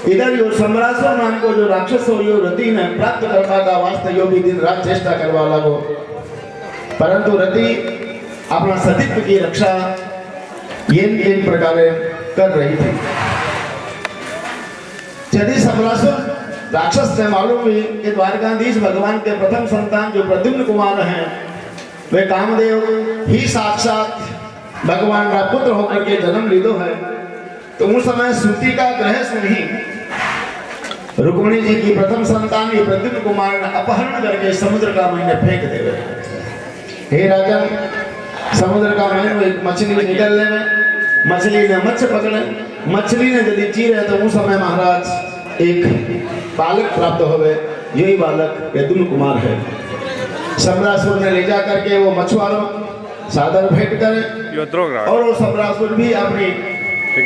इधर यो सम्रासुर नाम को जो राक्षस हो यो रति ने प्राप्त करवा का वास्ते यो भी दिन रात चेष्टा करवा लगो, परंतु रति अपना सतीत्व की रक्षा ये प्रकार कर रही थी। यदि सम्रासुर राक्षस से मालूम हुई कि द्वारकाधीश भगवान के प्रथम संतान जो प्रद्युम्न कुमार हैं वे कामदेव ही साक्षात भगवान का पुत्र होकर के जन्म लीधो है, तो उस समय श्रुति का ग्रह सुनी रुक्मिणी जी की प्रथम संतान ये प्रद्युम्न कुमार ने अपहरण करके समुद्र का महीने फेंक देवे। हे राजन, समुद्र का महीने एक मछली निकलने में मछली ने मत्स्य पकड़े, मछली ने यदि चीरे तो उस समय महाराज एक बालक प्राप्त होवे, यही बालक प्रद्युम्न कुमार है। सम्रासुर ने ले जा करके वो मछुआरों सादर भेंट करे और वो सम्रासुर भी अपनी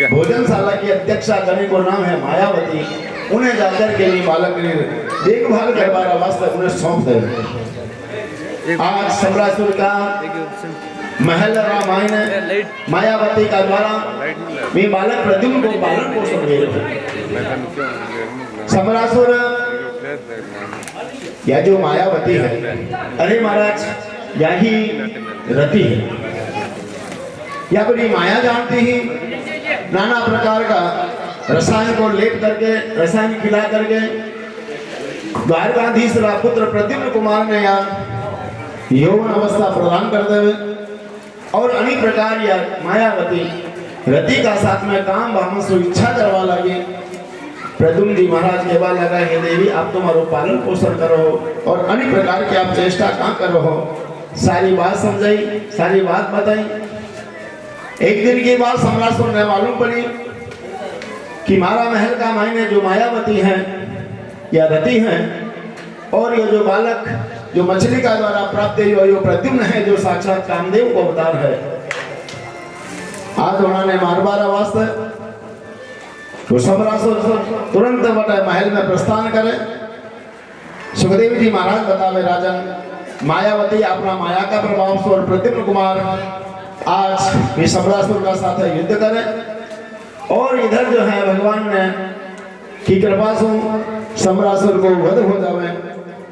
भोजनशाला की अध्यक्षा कन्या को नाम है मायावती, उन्हें जाकर के लिए बालक की देखभाल करवाने वास्ते उन्हें सौंप दे। आज सम्रासुर का महल रामायण मायावती का द्वारा मैं बालक प्रद्युम्न को पालन पोषण दे रहे। सम्रासुर या जो मायावती है, अरे महाराज यही रति है, या अपनी माया जानती ही नाना प्रकार का रसायन को लेप करके रसायन खिला करके द्वारकाधीश पुत्र प्रद्युम्न कुमार ने यहाँ यौवन अवस्था प्रदान कर देवे और अनेक प्रकार या मायावती रति का साथ में काम भाव से इच्छा करवा लगी। प्रद्युम्न जी महाराज के बाद लगा, हे देवी आप तुम्हारो पालन पोषण करो और अनेक प्रकार की आप चेष्टा कहाँ करो हो, सारी बात समझाई, सारी बात बताई। एक दिन की बात सम्रासुर ने मालूम पड़ी कि मारा महल का मायने जो मायावती है या रति है और ये जो बालक जो मछली का द्वारा प्राप्त यो प्रद्युम्न है जो साक्षात कामदेव को अवतार है। आज उन्होंने मारबारा वास्ते तो सम्रासुर तुरंत बटे महल में प्रस्थान करे। सुखदेव जी महाराज बतावे, राजन मायावती अपना माया का प्रभाव से और प्रद्युम्न कुमार आज ये सम्रासुर का साथ युद्ध करे और इधर जो है भगवान ने की कृपा से सम्रासुर को वध हो जावे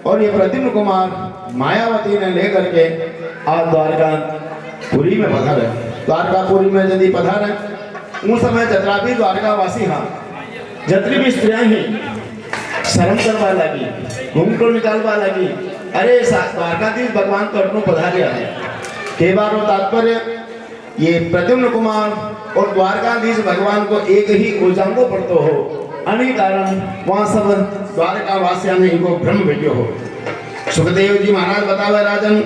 और ये प्रद्युम्न कुमार मायावती ने लेकर के आज द्वारकापुरी में पधारे। द्वारकापुरी में यदि पधारे उस समय जतरा भी द्वारकावासी हाँ जतरी भी स्त्रियां ही शर्म करवा लगी, घूमटो निकालवा लगी, अरे द्वारकाधीश भगवान तो अपनों पधारिया है। कई बार तात्पर्य ये प्रद्युम्न कुमार और द्वारकाधीश भगवान को एक ही उजांगो पड़तो हो, अनेक कारण वहां सब द्वारकावासियों ने इनको भ्रम भेजो हो। सुखदेव जी महाराज बतावे, राजन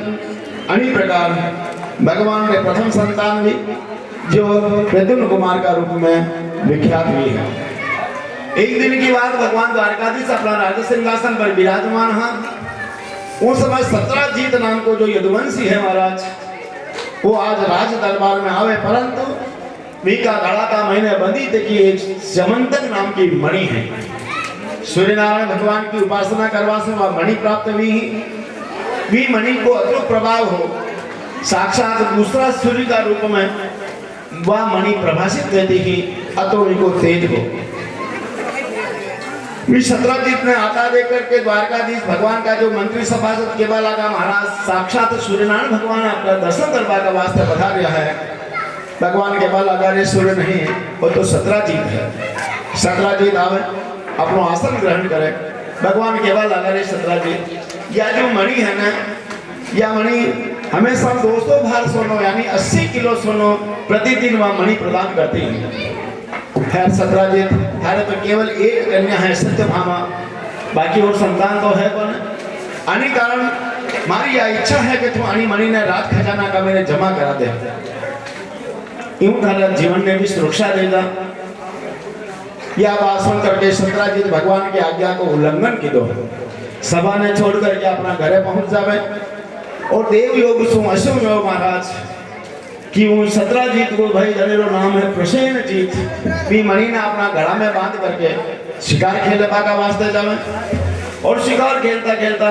अनेक प्रकार भगवान के प्रथम संतान भी जो प्रद्युम्न कुमार का रूप में विख्यात हुई है। एक दिन की बात, भगवान द्वारकाधीश अपना राज सिंहासन पर विराजमान है। उस समय सत्राजीत नाम को जो यदुवंशी है महाराज, वो आज राज दरबार में आवे, परंतु वीका गाड़ा का महीने बंदी थे कि एक समंतक नाम की मणि है। सूर्यनारायण भगवान की उपासना करवा से वह मणि प्राप्त हुई। वी मणि को अद्भुत प्रभाव हो, साक्षात दूसरा सूर्य का रूप में वह मणि प्रभाषित देती ही अतो को तेज हो। सत्राजीत ने आता देकर के द्वारकाधीश भगवान का जो मंत्री सभासद केवला का महाराज साक्षात सूर्यनारायण भगवान आपका दर्शन करवा का वास्ते पधारा है। भगवान केवल अगर सूर्य नहीं वो तो सत्राजीत है। सत्राजीत आवे अपनो आसन ग्रहण करे। भगवान केवल अगर सत्राजीत या जो मणि है ना, या मणि हमेशा 200 भार सोनो यानी 80 किलो सोनो प्रतिदिन वह मणि प्रदान करती है। खैर सत्राजीत हमारे तो केवल एक कन्या है सत्यभामा, बाकी और संतान तो है कौन। आने कारण हमारी यह इच्छा है कि तू आनी मणि ने राज खजाना का मेरे जमा करा दे, यूं थारा जीवन में भी सुरक्षा देगा। यह बात सुन करके सत्राजीत भगवान की आज्ञा को उल्लंघन की दो सभा ने छोड़ करके अपना घरे पहुंच जावे और देव योग सु अशुभ योग महाराज कि वो सत्राजीत को भाई जनेरो नाम है प्रसेनजीत भी मणि ने अपना घड़ा में बांध करके शिकार खेलने का वास्ते जावे और शिकार खेलता खेलता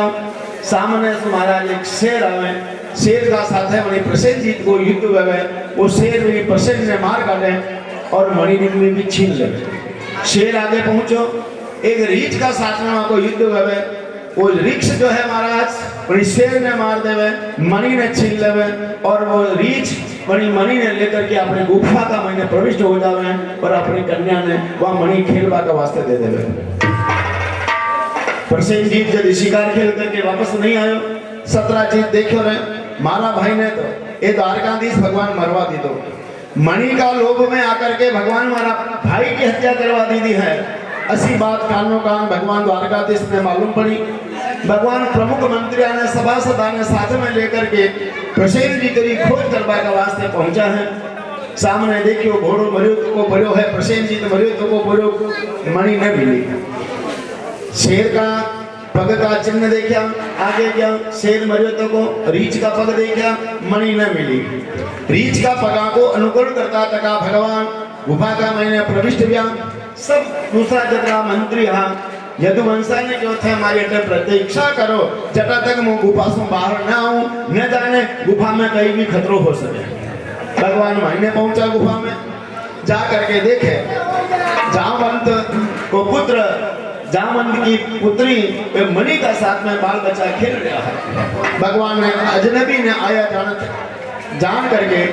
सामने महाराज एक शेर आवे। शेर का साथ है मणि प्रसेनजीत को युद्ध हुए, वो शेर भी प्रसेन ने मार काटे और मणि भी छीन ले। शेर आगे पहुंचो, एक रीछ का साथ में को युद्ध हुए, वो रीछ जो है महाराज बड़ी शेर ने मार देवे, मणि ने छीन लेवे और वो रीछ बड़ी मणि ने लेकर के अपने गुफा का महीने प्रविष्ट हो जावे और अपनी कन्या ने वह मणि खेलवा का वास्ते दे देवे। प्रसेनजीत जब शिकार खेल करके वापस नहीं आयो, सत्राजीत देखो रे मारा भाई ने तो ये द्वारकाधीश भगवान मरवा दी, तो मणि का लोभ में आकर के भगवान मारा भाई की हत्या करवा दी है। ऐसी बात कानों कान भगवान द्वारकाधीश ने मालूम पड़ी। भगवान प्रमुख मंत्री ने सभासद ने साथ में लेकर के प्रसेन जी करी खोज करवा के वास्ते पहुंचा है। सामने देखियो घोड़ो मरियो तो को भरियो है, प्रसेन जी ने मरियो तो को भरियो, मणि न मिली। शेर का पग का चिन्ह देखा, आगे गया शेर मरियो तो को, रीछ का पग देखा, मणि न मिली। रीछ का पगा को अनुकरण करता तका भगवान गुफा का मैंने प्रविष्ट गया। सब दूसरा जगह मंत्री हाँ यदुवंशा ने क्यों थे हमारी अटे प्रतीक्षा करो जटा तक मैं गुफा से बाहर न आऊं, न जाने गुफा में कहीं भी खतरो हो सके। भगवान महीने पहुंचा गुफा में, जा करके देखे जामवंत को पुत्र, जामवंत की पुत्री मणि का साथ में बाल बच्चा खेल रहा है। भगवान ने अजनबी ने आया जान करके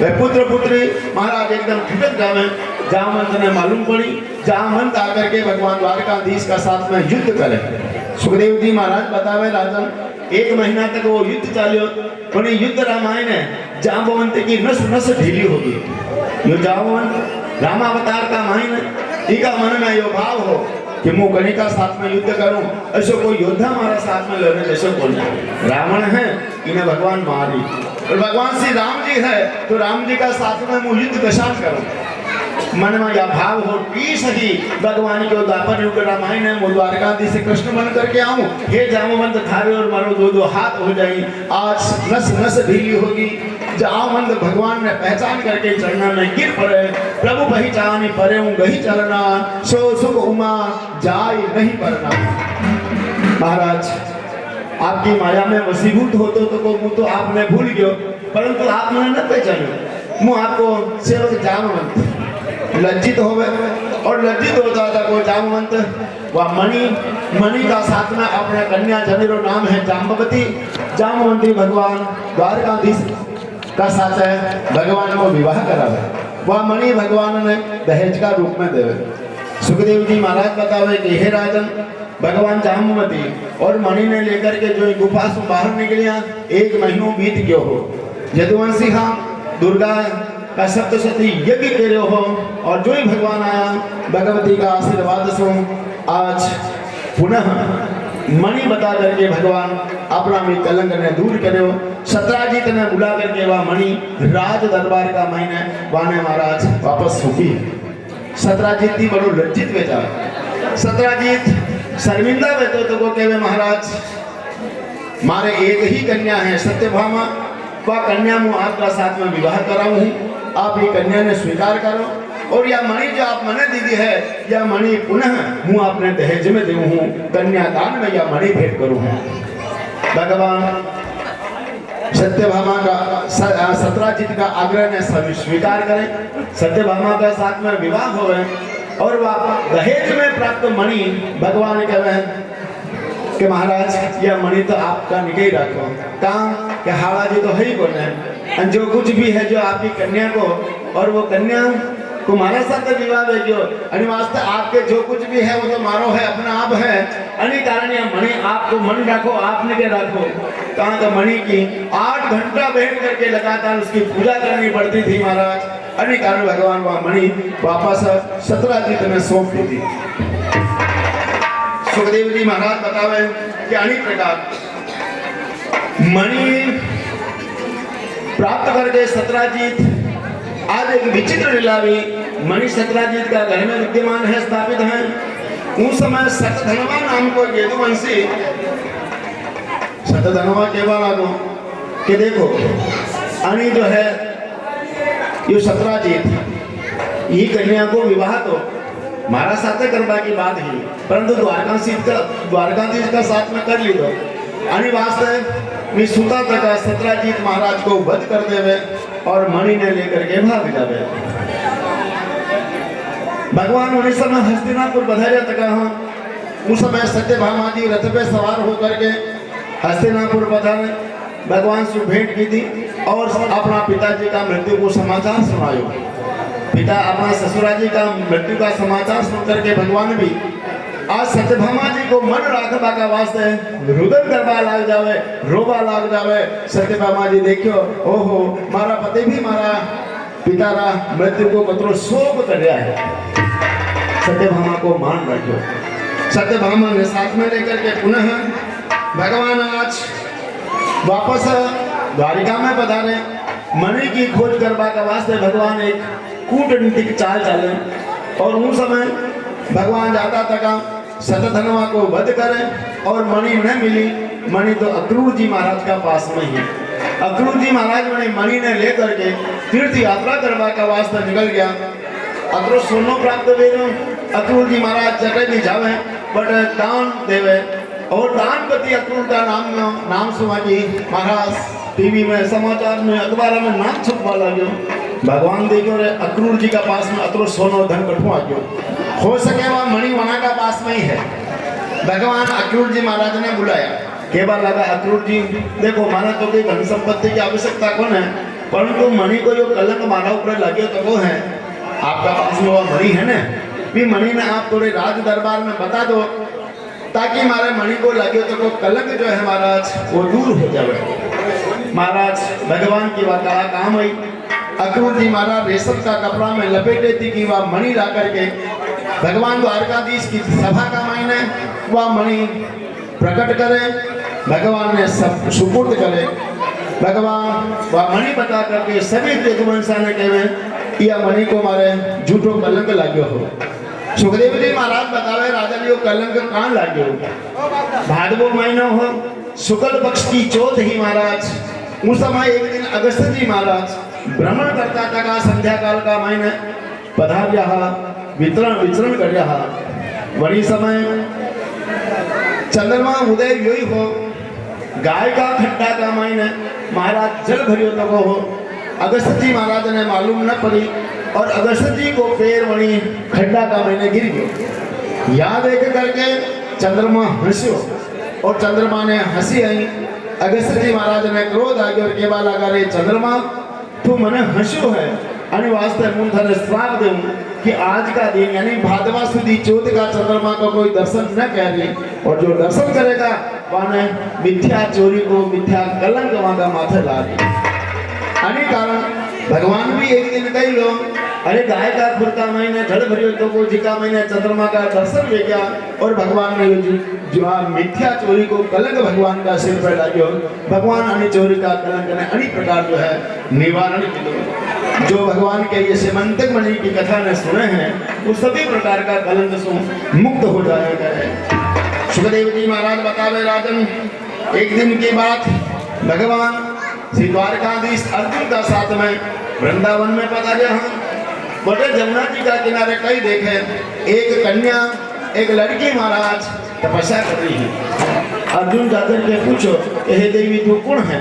वे पुत्र पुत्री महाराज एकदम खिटक जावे। जामवंत ने मालूम पड़ी, जामवंत आकर के भगवान द्वारकाधीश का साथ में युद्ध करे। सुखदेव जी महाराज बतावे राजन 1 महीना तक वो युद्ध चालियो, पर युद्ध रामायण है जामवंत की नस नस ढीली होगी। यो जामवंत रामावतार का मायन इका मन में यो भाव हो कि मैं कहीं का साथ में युद्ध करूं, ऐसे कोई योद्धा हमारा साथ में लड़ने जैसे कौन है। रावण है इन्हें भगवान मारी, और भगवान श्री राम जी है तो राम जी का साथ में मैं युद्ध दशान करूं। मन में यह भाव हो कि सही भगवान के द्वापर युग रामायण है, मैं द्वारकाधीश से कृष्ण बन करके आऊं, हे जामवंत थारे और मारो 2-2 हाथ हो जाए, आज नस नस ढीली होगी। जामवंत भगवान ने पहचान करके चरणा में गिर पड़े, प्रभु पहचानी परे हूं गही चलना, सो सुख उमा जाय नहीं परना। महाराज आपकी माया में वसीभूत होते तो मुँह तो आपने भूल गयो, परंतु आप मैंने न पहचानो। मुँह आपको सेवक जामवंत लज्जित हो गए, और लज्जित होता था को जामवंत वह मणि का साथ में अपने कन्या जनेरो नाम है जाम्बवती। जामवंती भगवान द्वारकाधीश का साथ है भगवान को विवाह करावे। वह मणि भगवान ने दहेज का रूप में देवे। सुखदेव जी महाराज बतावे कि हे राजन भगवान जाम्बवती और मणि ने लेकर के जो गुफा से बाहर निकलिया 1 महीनों बीत गयो हो। यदुवंशी हाँ दुर्गा का सप्तशती यज्ञ करे हो, और जो ही भगवान आया भगवती का आशीर्वाद से आज पुनः मणि बता करके भगवान अपना भी कलंक ने दूर करे। सत्राजीत ने बुला करके वह मणि राज दरबार का महीने वाने महाराज वापस हुई। सत्राजीत थी बड़ो लज्जित बेचा। सत्राजीत शर्मिंदा बेचो तो को कहे महाराज मारे एक ही कन्या है सत्यभामा, वह कन्या मुँह आपका साथ में विवाह कराऊं, आप ये कन्या ने स्वीकार करो, और यह मणि जो आप मने दीदी है यह मणि पुनः मुँह आपने दहेज में देऊ हूँ, कन्यादान में यह मणि भेंट करूँ। भगवान सत्यभामा का सत्राजीत का आग्रह ने स्वीकार करें, सत्यभामा का साथ में विवाह हो गए, और वह दहेज में प्राप्त मणि भगवान कहे कि महाराज यह मणि तो आपका निके ही रखो। कहाँ कि हावा जी तो है ही कौन है, जो कुछ भी है जो आपकी कन्या को, और वो कन्या को हमारे साथ विवाह भेजो, वास्ते आपके जो कुछ भी है वो तो मारो है अपना आप है, अन्य कारण यह मणि आपको मन रखो, आपने के रखो। कहाँ का मणि की 8 घंटा बैठ करके लगातार उसकी पूजा करनी पड़ती थी महाराज, अन्य कारण भगवान वह मणि वापस सत्राजीत में सौंप दी थी। सुखदेव जी महाराज बतावे कि अनेक प्रकार मणि प्राप्त करके सत्राजीत आज एक विचित्र लीलावी मणि सत्राजीत का घर में विद्यमान है, स्थापित है। उस समय शतधनवा नाम को यदुवंशी शतधनवा केवा लागो कि देखो अनी जो है ये सत्राजीत ये कन्या को विवाह तो मारा साथ करवा की बात ही, परंतु द्वारकाधीश का साथ में कर ली दो। अनि वास्ते मैं सुता तक सत्राजीत महाराज को वध कर देवे और मणि ने लेकर के भाग जावे। भगवान उन्हीं समय हस्तिनापुर पधारे तक उस समय सत्यभामा जी रथ पे सवार होकर के हस्तिनापुर पधारे, भगवान से भेंट की थी और अपना पिताजी का मृत्यु को समाचार सुनायो। पिता अपना ससुरा जी का मृत्यु का समाचार सुन करके भगवान भी आज सत्यभामा जी को मन राखबा का वास्ते रुदन करवा लाग जावे, रोबा लाग जावे। सत्यभामा जी देखियो, ओहो मारा पति भी मारा पितारा मृत्यु को कतरो शोक कर रहा है। सत्यभामा को मान रखियो। सत्यभामा ने साथ में लेकर के पुनः भगवान आज वापस द्वारिका में पधारे। मणि की खोज करवा का वास्ते भगवान एक कूटनीतिक चाल चले और उस समय भगवान जाता तका शतधनवा को वध करे और मणि न मिली। मणि तो अक्रूर जी महाराज का पास में ही। अक्रूर जी महाराज ने मणि ने लेकर के तीर्थ यात्रा करवा का वास्ते निकल गया। अक्रो सोनो प्राप्त वेनो अक्रूर जी महाराज जटे भी जावे बट दान देवे और दानपति अक्रूर का नाम सुना जी महाराज टीवी में समाचार में अखबार में नाम छपवा लगे। भगवान देखो रे अक्रूर जी का पास में अतरो सोनो धन कठुआ गयो। हो सके वह मणि वना का पास में ही है। भगवान अक्रूर जी महाराज ने बुलाया। केवल लगा अक्रूर जी देखो माना तो कोई धन संपत्ति की आवश्यकता कौन है, परंतु मणि को जो कलंक मारा ऊपर लगे तो वो है आपका पास में वह मणि है ना, भी मणि ने आप थोड़े राज दरबार में बता दो ताकि हमारे मणि को लगे तो वो कलंक जो है महाराज वो दूर हो जाए। महाराज भगवान की बात काम हुई। अक्रूर जी महाराज रेशम का कपड़ा में लपेटे थी कि वह मणि ला करके भगवान द्वारकाधीश की सभा का मायने वह मणि प्रकट करे। भगवान ने सब सुपुर्द करे। भगवान वह मणि बता करके सभी यदुवंशा ने कहे यह मणि को मारे झूठो कलंक लाग्यो हो। सुखदेव जी महाराज बतावे राजा जी कलंक कान लाग्यो भादवो महीनो हो शुक्ल पक्ष की चौथ ही महाराज उस समय एक दिन अगस्त जी महाराज भ्रमण करता था संध्या काल का महीने पधार विचरण कर रहा। वही समय चंद्रमा उदय यही हो गाय का खड्डा का महीने महाराज जल भरियो तो हो। अगस्त जी महाराज ने मालूम न पड़ी और अगस्त जी को पैर वही खड्डा का महीने गिर गयो। याद देख करके चंद्रमा हंस्यो और चंद्रमा ने हंसी आई। अगस्त जी महाराज ने क्रोध आ गया और केवा लगा रे चंद्रमा तू मने हंस्यो है અને वास्ते હું તને શ્રાપ दूं कि आज का दिन यानी भादवा सुधी चौथ का चंद्रमा को कोई दर्शन न करे और जो दर्शन करेगा वाने मिथ्या चोरी को मिथ्या कलंक वागा माथे लागे। आने कारण भगवान भी एक दिन कही लो अरे गाय का खुरता महीने जल भरियो तो को जिका महीने चंद्रमा का दर्शन ले गया और भगवान ने जो मिथ्या चोरी को कलंक भगवान का सिर पर लाग्यो। भगवान अन्य चोरी का कलंक ने अनेक प्रकार जो है निवारण किया। जो भगवान के ये सिमंतक मणि की कथा ने सुने हैं वो सभी प्रकार का कलंक से मुक्त हो जाएगा। सुखदेव जी महाराज बतावे राजन एक दिन की बात भगवान श्री द्वारकाधीश अर्जुन का साथ में वृंदावन में पधारे हैं। बड़े जमुना जी का किनारे कई देखे एक कन्या एक लड़की महाराज तपस्या कर रही है। अर्जुन जाकर के पूछो हे देवी तू कौन है?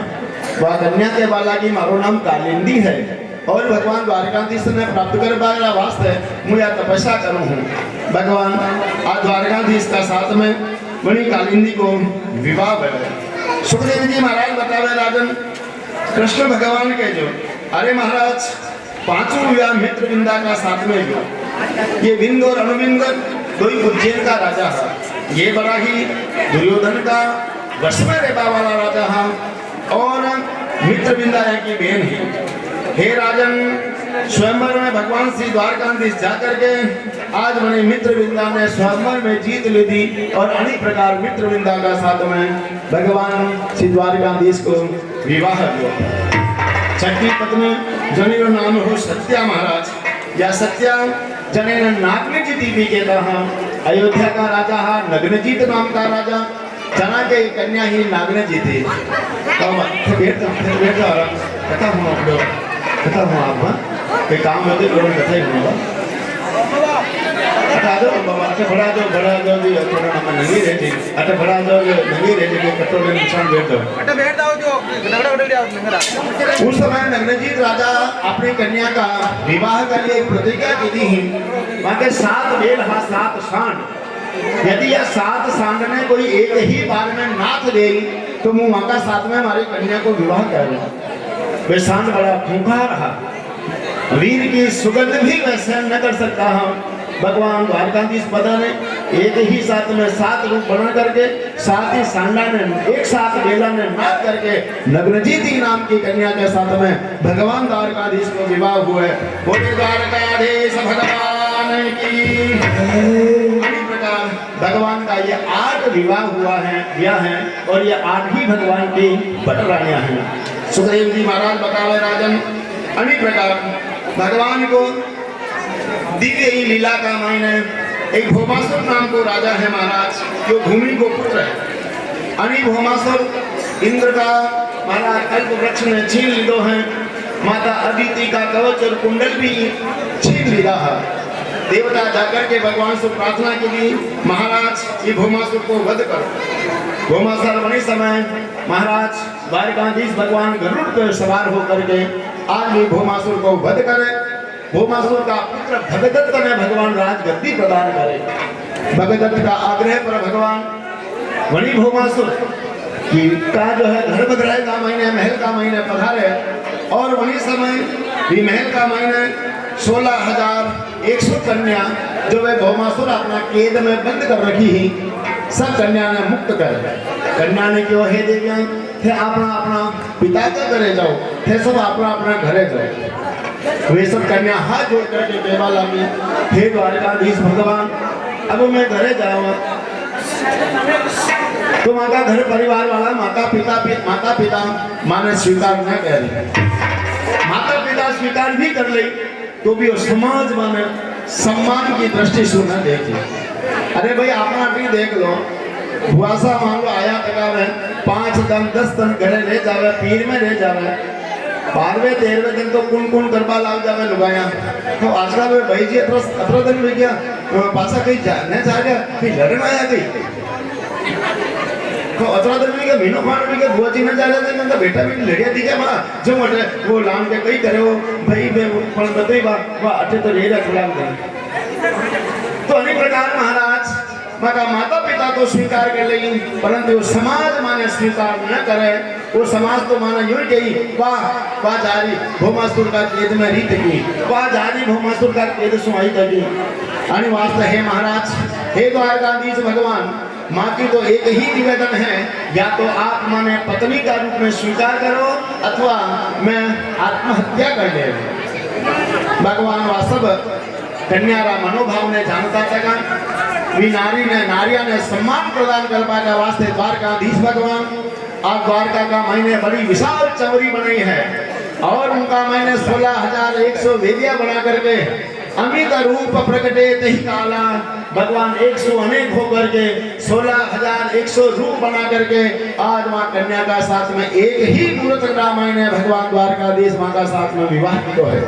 वह कन्या के बाला की मारो नाम कालिंदी है और भगवान द्वारकाधीश ने प्राप्त कर पाया वास्ते मुझे तपस्या करूँ हूँ। भगवान आज द्वारकाधीश का साथ में वही कालिंदी को विवाह है। सुखदेव जी महाराज बतावे राजन कृष्ण भगवान के जो अरे महाराज पांचों विवाह मित्र विंदा का साथ में जो ये विंद और अनुविंद दो ही उज्जैन का राजा है। ये बड़ा ही दुर्योधन का वश में रहने वाला राजा है और मित्र विंदा की बहन है। हे राजन स्वयंवर में भगवान श्री द्वारकाधीश जाकर के आज मैंने मित्र विंदा ने स्वयंवर में जीत ली थी और अनेक प्रकार मित्र विंदा का साथ में भगवान श्री द्वारकाधीश को विवाह किया। छठी पत्नी जनेर नाम हो सत्या महाराज या सत्या जनेर नागनजीत भी कहता है। अयोध्या का राजा है नग्नजीत नाम का राजा जना के कन्या ही नागनजीत है। कथा हुआ आप कोई काम होते लोग कथा ही होगा। आ जाओ बाबा अटे बड़ा जो जी थोड़ा हम नंगी रह जी अटे बड़ा जो नंगी रह जी के कटोरे निशान बैठ जाओ अटे बैठ जाओ जो नगड़ा उड़े आओ नगड़ा। उस समय नग्नजीत राजा अपनी कन्या का विवाह के लिए प्रतिज्ञा की थी। वहां के 7 बेल हा 7 सांड यदि यह 7 सांड ने कोई एक ही बार में नाथ दे तो मुंह वहां का 7 में हमारी कन्या को विवाह कर वे सांड बड़ा खूंखार रहा वीर की सुगंध भी वैसे न कर सकता हम भगवान द्वारकाधीश पदा ने एक ही साथ में 7 रूप बना करके 7 ही सांडा ने एक साथ बेला ने नाथ करके नग्नजीती नाम की कन्या के साथ में भगवान द्वारकाधीश को विवाह हुआ है। बोले द्वारकाधीश भगवान की। इसी प्रकार भगवान का ये 8 विवाह हुआ है ब्याह है और ये 8 ही भगवान की पटरानियां हैं। सुखदेव जी महाराज बतावे राजन अनेक प्रकार भगवान को दिव्य ही लीला का मायने एक भौमासुर नाम को राजा है महाराज जो भूमि को पुत्र है। अनी भौमासुर इंद्र का महाराज कल्प वृक्ष में छीन लीधो है। माता अदिति का कवच और कुंडल भी छीन लीधा है। देवता जाकर के भगवान से प्रार्थना की ली महाराज ये भौमासुर को वध करो। भौमासुर बने समय महाराज द्वारकाधीश भगवान गरुड़ पर सवार होकर के आज भी भौमासुर को वध करे। भौमासुर का पुत्र भगदत्त ने भगवान राजगद्दी प्रदान करे। भगदत्त का आग्रह पर भगवान वनी भौमासुर की का जो है घर बदराए का महीने महल का महीने पधारे और वही समय भी महल का महीने 16,100 कन्या जो वे भौमासुर अपना कैद में बंद कर रखी ही सब कन्या ने मुक्त कर। कन्या ने क्यों हे देवियां थे अपना अपना पिता के घरे जाओ थे सब अपना अपना घरे जाओ। वे सब कन्या हाथ जोड़ करके कहवा लगी हे द्वारकाधीश भगवान अब मैं घरे जाऊंगा तो माँ का घर परिवार वाला माता पिता माने स्वीकार न कर माता पिता स्वीकार भी कर ले तो भी समाज माने सम्मान की दृष्टि से न देखे। अरे भाई अपना भी देख लो भुआसा मान लो आया टका में 5 दिन 10 दिन घरे ले जावे पीर में ले जावे 12वें 13वें दिन तो कौन गरबा लाग जावे लुगाया तो आजकल वे भाई जी अतरा दिन में गया पासा कहीं जाने जा गया कहीं लड़न आया गई तो अतरा दिन में महीनों खान भी बुआ जी न जा रहे थे बेटा भी लड़िया थी क्या माँ जो मटे वो लान के कई करे वो भाई पण बताई वाह अटे तो ले रहा खिलाफ दे तो अनेक प्रकार महाराज मगर माता पिता तो स्वीकार कर लेगी परंतु वो समाज माने स्वीकार न करे। वो समाज तो माना यूं गई वाह जारी भौमासुर का कैद में रीत की वाह जारी भौमासुर का कैद सुनाई करी अनि वास्ते हे महाराज हे द्वारकाधीश भगवान माँ की तो एक ही निवेदन है या तो आप माने पत्नी का रूप में स्वीकार करो अथवा मैं आत्महत्या कर ले। भगवान वह सब कन्यारा मनोभाव ने जानता था नारिया ने सम्मान प्रदान करने के वास्ते द्वारकाधीश भगवान आज द्वारका का महीने बड़ी विशाल चौरी बनाई है और उनका महीने 16,100 वेदियां बना करके अमित रूप प्रकटे तही काला भगवान 100 अनेक होकर के 16,100 रूप बना करके आज माँ कन्या का साथ में एक ही मूर्त रामायण है भगवान द्वारकाधीश माँ का साथ में विवाह तो है।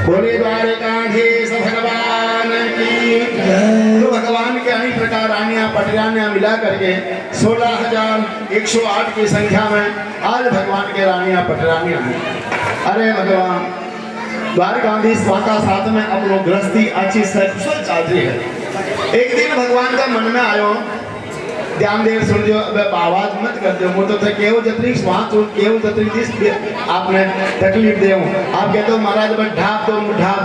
बोले द्वारकाधीश भगवान की। तो भगवान के अनेक प्रकार रानियां पटरानियां मिला करके 16,108 की संख्या में आज भगवान के रानियां पटरानियां हैं। अरे भगवान द्वारकाधीश माँ का साथ में अपनो गृहस्थी अच्छी से कुशल चल रही है। एक दिन भगवान का मन में आयो ध्यान देर सुन जो अब आवाज मत कर दो वो तो थे केव जतरी वहां तो केव जतरी जिस आपने तकलीफ दे आप कहते हो महाराज बस ढाप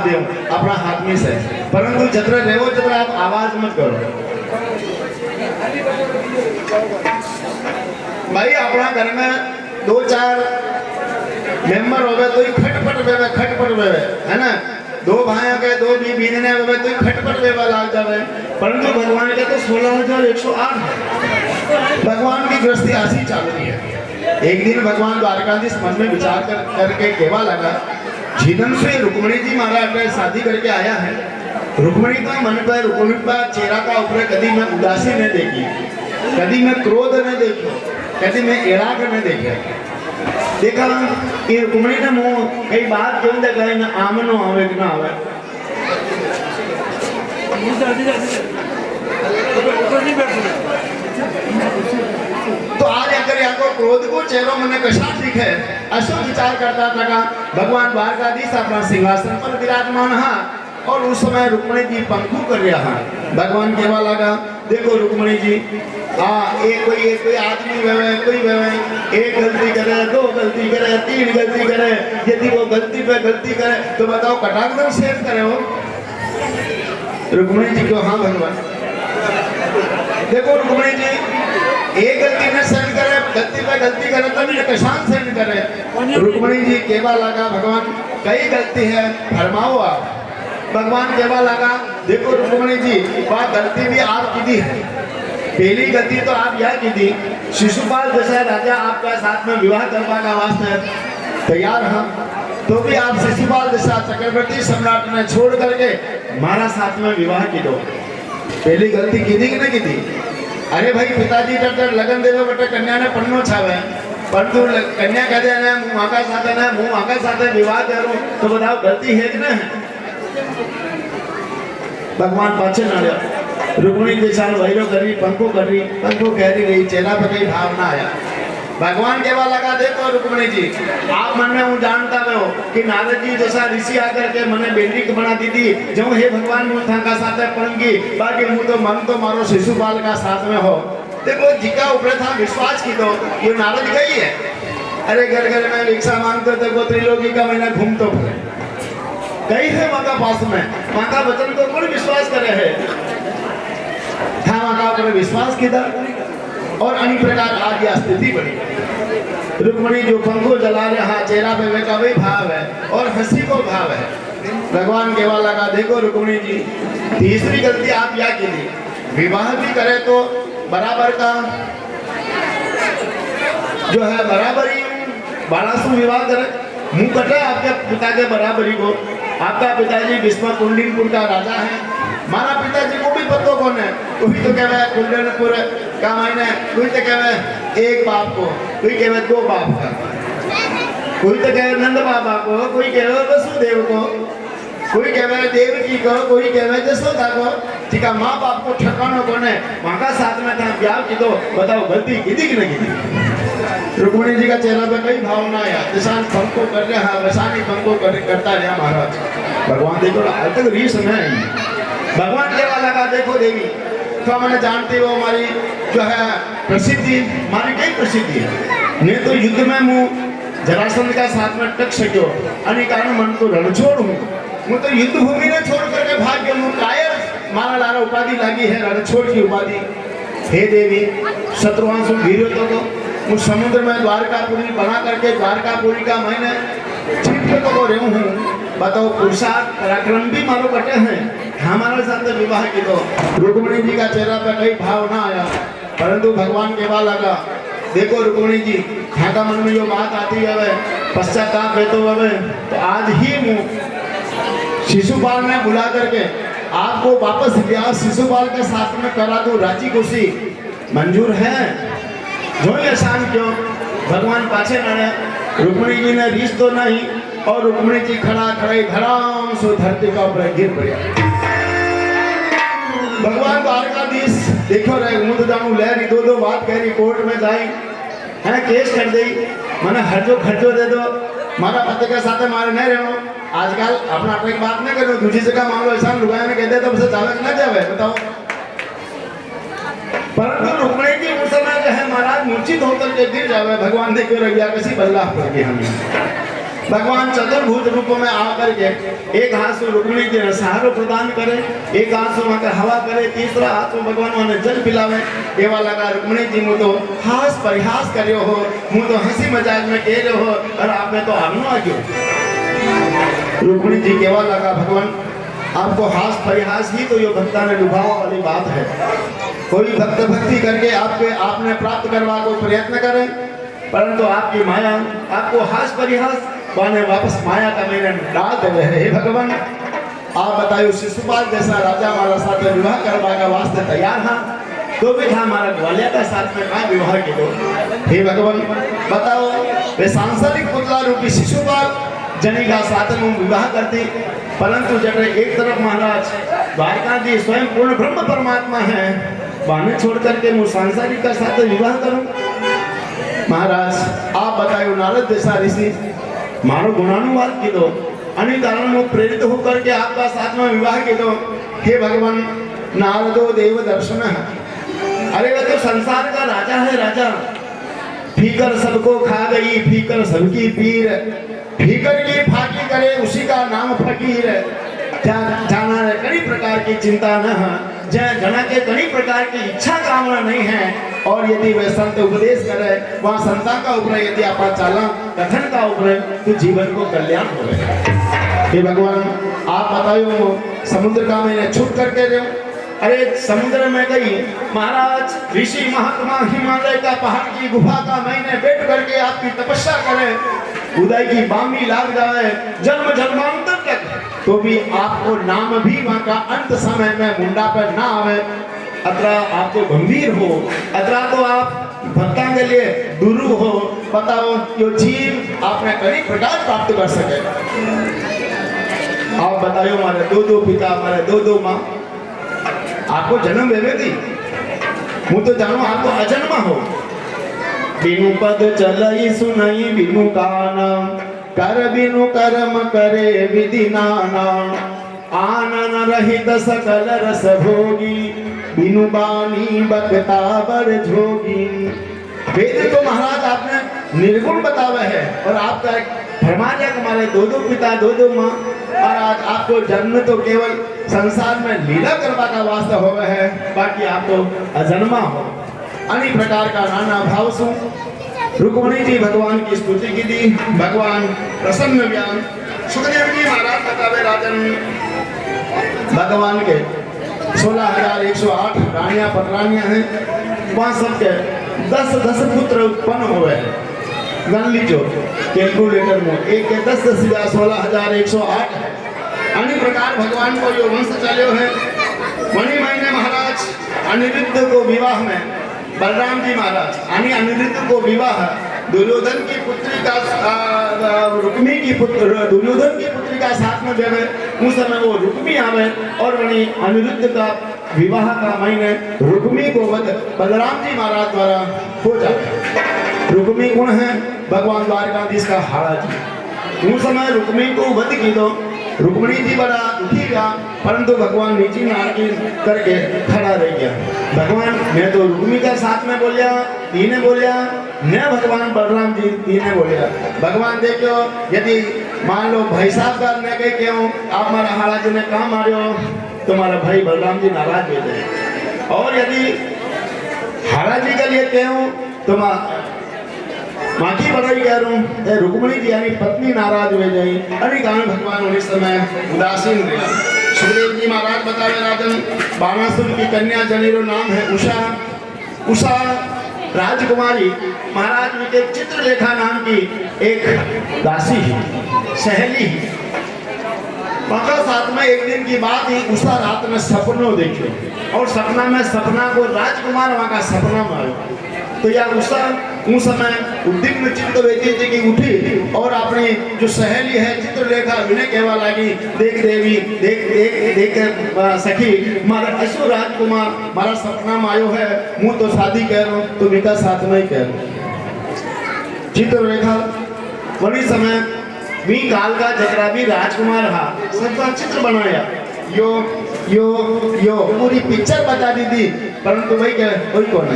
दे अपना हाथ में से परंतु जतरा रेवो जतरा आप आवाज मत करो भाई अपना घर में 2-4 मेंबर हो गए तो ही खटपट वेवे है ना 2 भाई के 2 बीने वेवे तो ही खटपट वेवा लाग जावे परंतु भगवान के तो 16,108 भगवान की गृहस्थी ऐसी चल रही है। एक दिन भगवान द्वारकाधीश मन में विचार करके कहवा लगा जीवन से रुक्मणी जी महाराज शादी करके आया है रुक्मणी का मन पर रुक्मणी का चेहरा का ऊपर कभी मैं उदासी नहीं देखी कभी मैं क्रोध नहीं देखी कभी मैं एड़ाक नहीं देखे देखा ये रुक्मणी ने मुंह कई बात क्यों देखा ना आमनो आवे कि ना आवे तो आज अगर यहाँ को क्रोध को चेहरो मने कशा दिखे अशोक विचार करता था भगवान द्वारकाधीश अपना सिंहासन पर विराजमान हा और उस समय रुक्मणी जी पंखु कर रहा है। भगवान केवा लगा देखो रुक्मणी जी एक कोई आदमी वेवे कोई वेवे एक गलती करे दो गलती करे तीन गलती करे यदि वो गलती पे गलती करे तो बताओ कटाक्षर शेष करे हो। रुक्मणी जी को हाँ भगवान देखो रुक्मणी जी एक गलती में सहन करे गलती पे गलती करे तभी कशान सहन करे। रुक्मणी जी केवा लगा भगवान कई गलती है फरमाओ आप। भगवान केवा लगा देखो रुक्मणी जी बात गलती भी आप की दी है। पहली गलती तो आप यह की थी शिशुपाल जैसा राजा आपका साथ में विवाह करवा का वास्ते तैयार है तो भी आप शिशुपाल जैसा चक्रवर्ती सम्राट ने छोड़ करके हमारा साथ में विवाह की दो। पहली गलती की थी कि नहीं की थी। अरे भाई पिताजी जब लगन देवे बटे कन्या ने पन्नो छावे परंतु कन्या कहते हैं मुँह आका साथ विवाह करूं तो बताओ गलती है कि नहीं। भगवान पाछे न रुक्मणी के साथ वैरो करी पंखो कह रही चेहरा पर कई भाव ना आया। भगवान केवा लगा देखो रुक्मणी जी आप मन में हूँ जानता हो कि नारद जी जैसा ऋषि आकर के मने बेटी को बना दी थी जो हे भगवान मुँह था का साथ पड़ूंगी बाकी मुँह तो मन तो मारो शिशुपाल का साथ में हो। देखो जिका ऊपर था विश्वास की तो ये नारद गई है। अरे घर घर में भिक्षा मांगते थे वो त्रिलोकी का महीना घूम तो कई थे माँ का पास में माँ का वचन को कौन विश्वास करे है था माँ का ऊपर विश्वास किया और अन्य प्रकार आज यह स्थिति बनी। रुक्मणी जो पंखो जला रहे हाँ चेहरा पे वे का वही भाव है और हंसी को भाव है। भगवान केवा लगा देखो रुक्मणी जी तीसरी गलती आप क्या की थी विवाह भी करे तो बराबर का जो है बराबरी बालासु विवाह करे मुंह कटे आपके पिता के बराबरी को। आपका पिताजी विस्मा कुंडलीपुर का राजा है मारा पिताजी को भी पतो कौन है कोई तो कहवे कुंडलपुर का मायने कोई तो कहवे एक बाप को कोई कहवे दो बाप का कोई तो कहवे नंद बाबा को कोई कहवे वसुदेव को कोई कहवे देवकी को कोई कहवे जसोदा को ठीक है माँ बाप को ठकाना कौन है वहाँ का साथ में था ब्याह की तो बताओ गलती की थी कि नहीं की। रुक्मणी जी का चेहरा पे कई भाव ना आया किसान पंखो कर रहा वसानी पंखो करता रहा महाराज। भगवान देखो आज तक रीस में आई। भगवान केवा लगा देखो देवी तो मैंने जानती हो हमारी जो है प्रसिद्धि हमारी कई प्रसिद्धि है नहीं तो युद्ध में मुँह जरासंध का साथ में टक सको अन्य कारण मन तो रणछोड़ हूँ मैं तो युद्ध भूमि ने छोड़ करके भाग गया हूँ कायर मारा लारा उपाधि लगी है रणछोड़ की उपाधि। हे देवी शत्रुआंशु वीर तो उस समुद्र में द्वारकापुरी बना करके द्वारकापुरी का मैंने छिप को रहूं हूँ बताओ पुरुषार्थ पराक्रम भी मारो कटे हैं हमारे साथ विवाह की तो। रुक्मणी जी का चेहरा पे कई भाव ना आया परंतु भगवान केवा लगा देखो रुक्मणी जी यहाँ का मन में जो बात आती है पश्चाताप है तो आज ही मुँह शिशुपाल ने बुला करके आपको वापस ब्याह शिशुपाल के साथ में करा दो राजी खुशी मंजूर है जो आसान क्यों। भगवान पाछे लड़े रुक्मणी जी ने रीस तो नहीं और रुक्मणी जी खड़े धड़ाम सो धरती का ऊपर गिर पड़ा। भगवान द्वारकाधीश देखो रहे मुँह तो जानू ले रही दो बात कह रही कोर्ट में जाई है केस कर दी मैंने हर्जो खर्चो दे दो मारा पति के साथ मारे नहीं रहो आजकल अपना अपनी बात नहीं करो दूसरी जगह मामलो ऐसा लुगाया ने कहते तो उसे जावे ना जावे बताओ। परंतु रुक्मणी जी उस समय जो है महाराज मूर्छित होकर के गिर जावे भगवान देखो रहिया किसी बल्लाह पर के हमें भगवान चतुर्भुज रूप में आकर के एक हाथ से रुक्मणी जी ने सहारो प्रदान करे एक हाथ से वहां हवा करे तीसरा हाथ में भगवान उन्हें जल पिलावे। एवा लगा रुक्मणी जी मुँह तो हास परिहास करियो हो मुँह तो हंसी मजाक में कह रहे हो और आपने तो आगनो आ गयो। रुक्मणी जी केवा लगा भगवान आपको हास परिहास ही तो ये भक्ता ने लुभाव वाली बात है। कोई भक्त भक्ति करके आपने प्राप्त करवा को प्रयत्न करे परंतु आपकी माया आपको हास परिहास बाने वापस माया का मेरे डाल दे रहे हे भगवान। आप बताइए शिशुपाल जैसा राजा हमारा साथ विवाह करवा का वास्ते तैयार था तो भी था हमारा ग्वालिया का साथ में कहा विवाह के दो। हे भगवान बताओ वे सांसारिक पुतला रूपी शिशुपाल जनी का साथ में विवाह करती परंतु जब एक तरफ महाराज द्वारकाधीश स्वयं पूर्ण ब्रह्म परमात्मा है, वाने छोड़ करके मैं सांसारिक का साथ विवाह करूं? महाराज आप बताइए, नारद जैसा ऋषि मारो गुणानुवाद की दो, अन्य कारण में प्रेरित होकर के आपका साथ में विवाह की दो। हे भगवान, नारदो देव दर्शन। अरे वह तो संसार का राजा है, राजा। फीकर सबको खा गई, फीकर सबकी पीर, फीकर की फाकी करे उसी का नाम फकीर। जाना है कई प्रकार की चिंता न है, जय जना के कई प्रकार की इच्छा कामना नहीं है। और यदि वे संत उपदेश करे, वहाँ संता का ऊपर यदि आप चाला कथन का ऊपर, तो जीवन को कल्याण हो गया। हे भगवान आप बताओ, समुद्र का मैंने छूट करके दो। अरे समुद्र में गई महाराज, ऋषि महात्मा हिमालय का पहाड़ की गुफा का मैंने बैठ करके आपकी तपस्या करे, उदय की बामी लाग जाए जन्म जन्मांतर तक, तो भी आपको नाम भी वहाँ का अंत समय में मुंडा पर ना आवे। अतरा आप तो गंभीर हो, अतरा तो आप भक्ता के लिए गुरु हो। बताओ यो जीव आपने कई प्रकार प्राप्त कर सके। आप बताओ, हमारे दो पिता, हमारे दो माँ, आपको जन्म देवेगी। मैं तो जानू आप तो अजन्मा हो। बिनु पद चलई सुनई बिनु काना, कर बिनु कर्म करे विधि नाना, आनन रहित सकल रस भोगी, बिनु बानी बकता बर जोगी। वेद तो महाराज आपने निर्गुण बतावा है, और आपका फरमा दिया हमारे दो पिता दो माँ, और आज आपको जन्म तो केवल संसार में लीला करवा का वास्ता हो है, बाकी आप तो अजन्मा हो। अनेक प्रकार का नाना भाव सु रुक्मिणी जी भगवान की स्तुति की दी। भगवान प्रसन्न ज्ञान सुखदेव जी महाराज बतावे, राजन भगवान के 16,108 रानियां पटरानियां हैं, वहाँ सबके 10 पुत्र उत्पन्न हुए हैं। गण लीजो कैलकुलेटर में, एक के 10 या 16,108 है। अन्य प्रकार भगवान को जो वंश चले है। वही महीने महाराज अनिरुद्ध को विवाह में बलराम जी महाराज अनिरुद्ध को विवाह दुर्योधन की पुत्री का रुक्मी की पुत्र दुर्योधन की पुत्री का साथ में देवे, उस समय वो रुक्मी आवे, और वही अनिरुद्ध का विवाह का महीने रुक्मी को वध बलराम जी महाराज द्वारा हो जाए। रुक्मी कौन है? भगवान द्वारकाधीश का हाड़ा जी। उस समय रुक्मी को वध की दो, रुक्मिणी जी बड़ा दुखी गया, परंतु भगवान नीचे नारकी करके खड़ा रह गया। भगवान मैं तो रुक्मी का साथ में बोलिया, तीने बोलिया, मैं भगवान बलराम जी तीने बोलिया। भगवान देखो, यदि मान लो भाई साहब करने के क्यों आप हमारा हाड़ा जी ने काम मारो, तो हमारा भाई बलराम जी नाराज हो जाए, और यदि हाड़ा जी के लिए क्यों तो माखी बड़ाई कह रहा हूँ, रुक्मिणी जी यानी पत्नी नाराज हो जाए। अरे कारण भगवान उस समय उदासीन रहा। सुखदेव जी महाराज बतावे, राजन बाणासुर की कन्या जनेरो नाम है उषा। उषा राजकुमारी महाराज के चित्रलेखा नाम की एक दासी सहेली। मगर साथ में एक दिन की बात ही, उषा रात में सपनों देखे, और सपना को राजकुमार वहाँ का सपना मारो। तो यह उषा उस समय उद्विग्न चित्त व्यक्ति की उठी, और अपनी जो सहेली है चित्रलेखा विनय कहवा लगी, देख देवी देख सखी मारा अशु राजकुमार मारा सपना में आयो है, मुँह तो शादी कह रहा हूँ, तो मिका साथ में ही कह रहा हूँ। चित्रलेखा वही समय भी काल का जतरा भी राजकुमार हा सबका चित्र बनाया, यो पूरी पिक्चर बता दी थी, परंतु वही क्या कोई कौन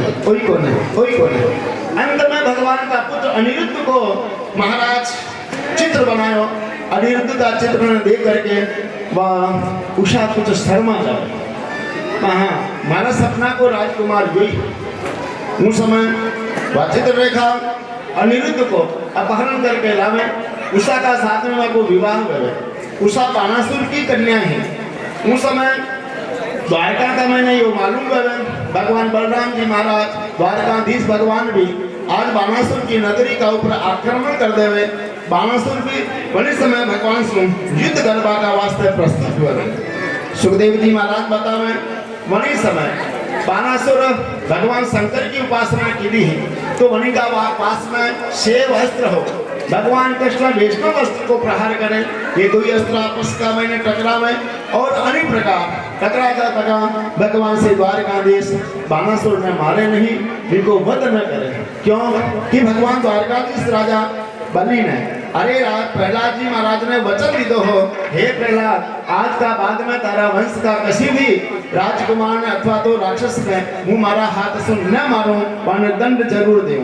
है। अंत में भगवान का पुत्र अनिरुद्ध को महाराज चित्र बनायो। अनिरुद्ध का चित्र देख करके वह उषा कुछ शर्मा जाए, हाँ मारा सपना को राजकुमार हुई। उस समय वह चित्रलेखा अनिरुद्ध को अपहरण करके लावे, उषा का साथ में को विवाह करे। उषा बाणासुर की कन्या है। उस समय द्वारका का मैंने यो मालूम करे, भगवान बलराम जी महाराज द्वारकाधीश भगवान भी आज बाणासुर की नगरी का ऊपर आक्रमण कर देवे। बाणासुर भी बड़े समय भगवान से युद्ध करवा का वास्ते प्रस्तुत हुए। सुखदेव जी महाराज बतावे, वही समय बाणासुर भगवान शंकर की उपासना की दी है, तो वही का वहाँ पास में शेव अस्त्र हो, भगवान कृष्ण वैष्णव अस्त्र को प्रहार करें। ये दो अस्त्र आपस का मैंने टकरावे, और अनेक प्रकार टकराता टकरा भगवान से द्वारकाधीश बाणासुर ने मारे नहीं, इनको वध न करे। क्यों कि भगवान द्वारकाधीश राजा बलि ने अरे प्रहलाद जी महाराज ने वचन दी हो, हे प्रहलाद, आज का बाद में तारा वंश का किसी भी राजकुमार ने अथवा तो राक्षस ने मुँह मारा हाथ से न मारूं, वरना दंड जरूर दूं।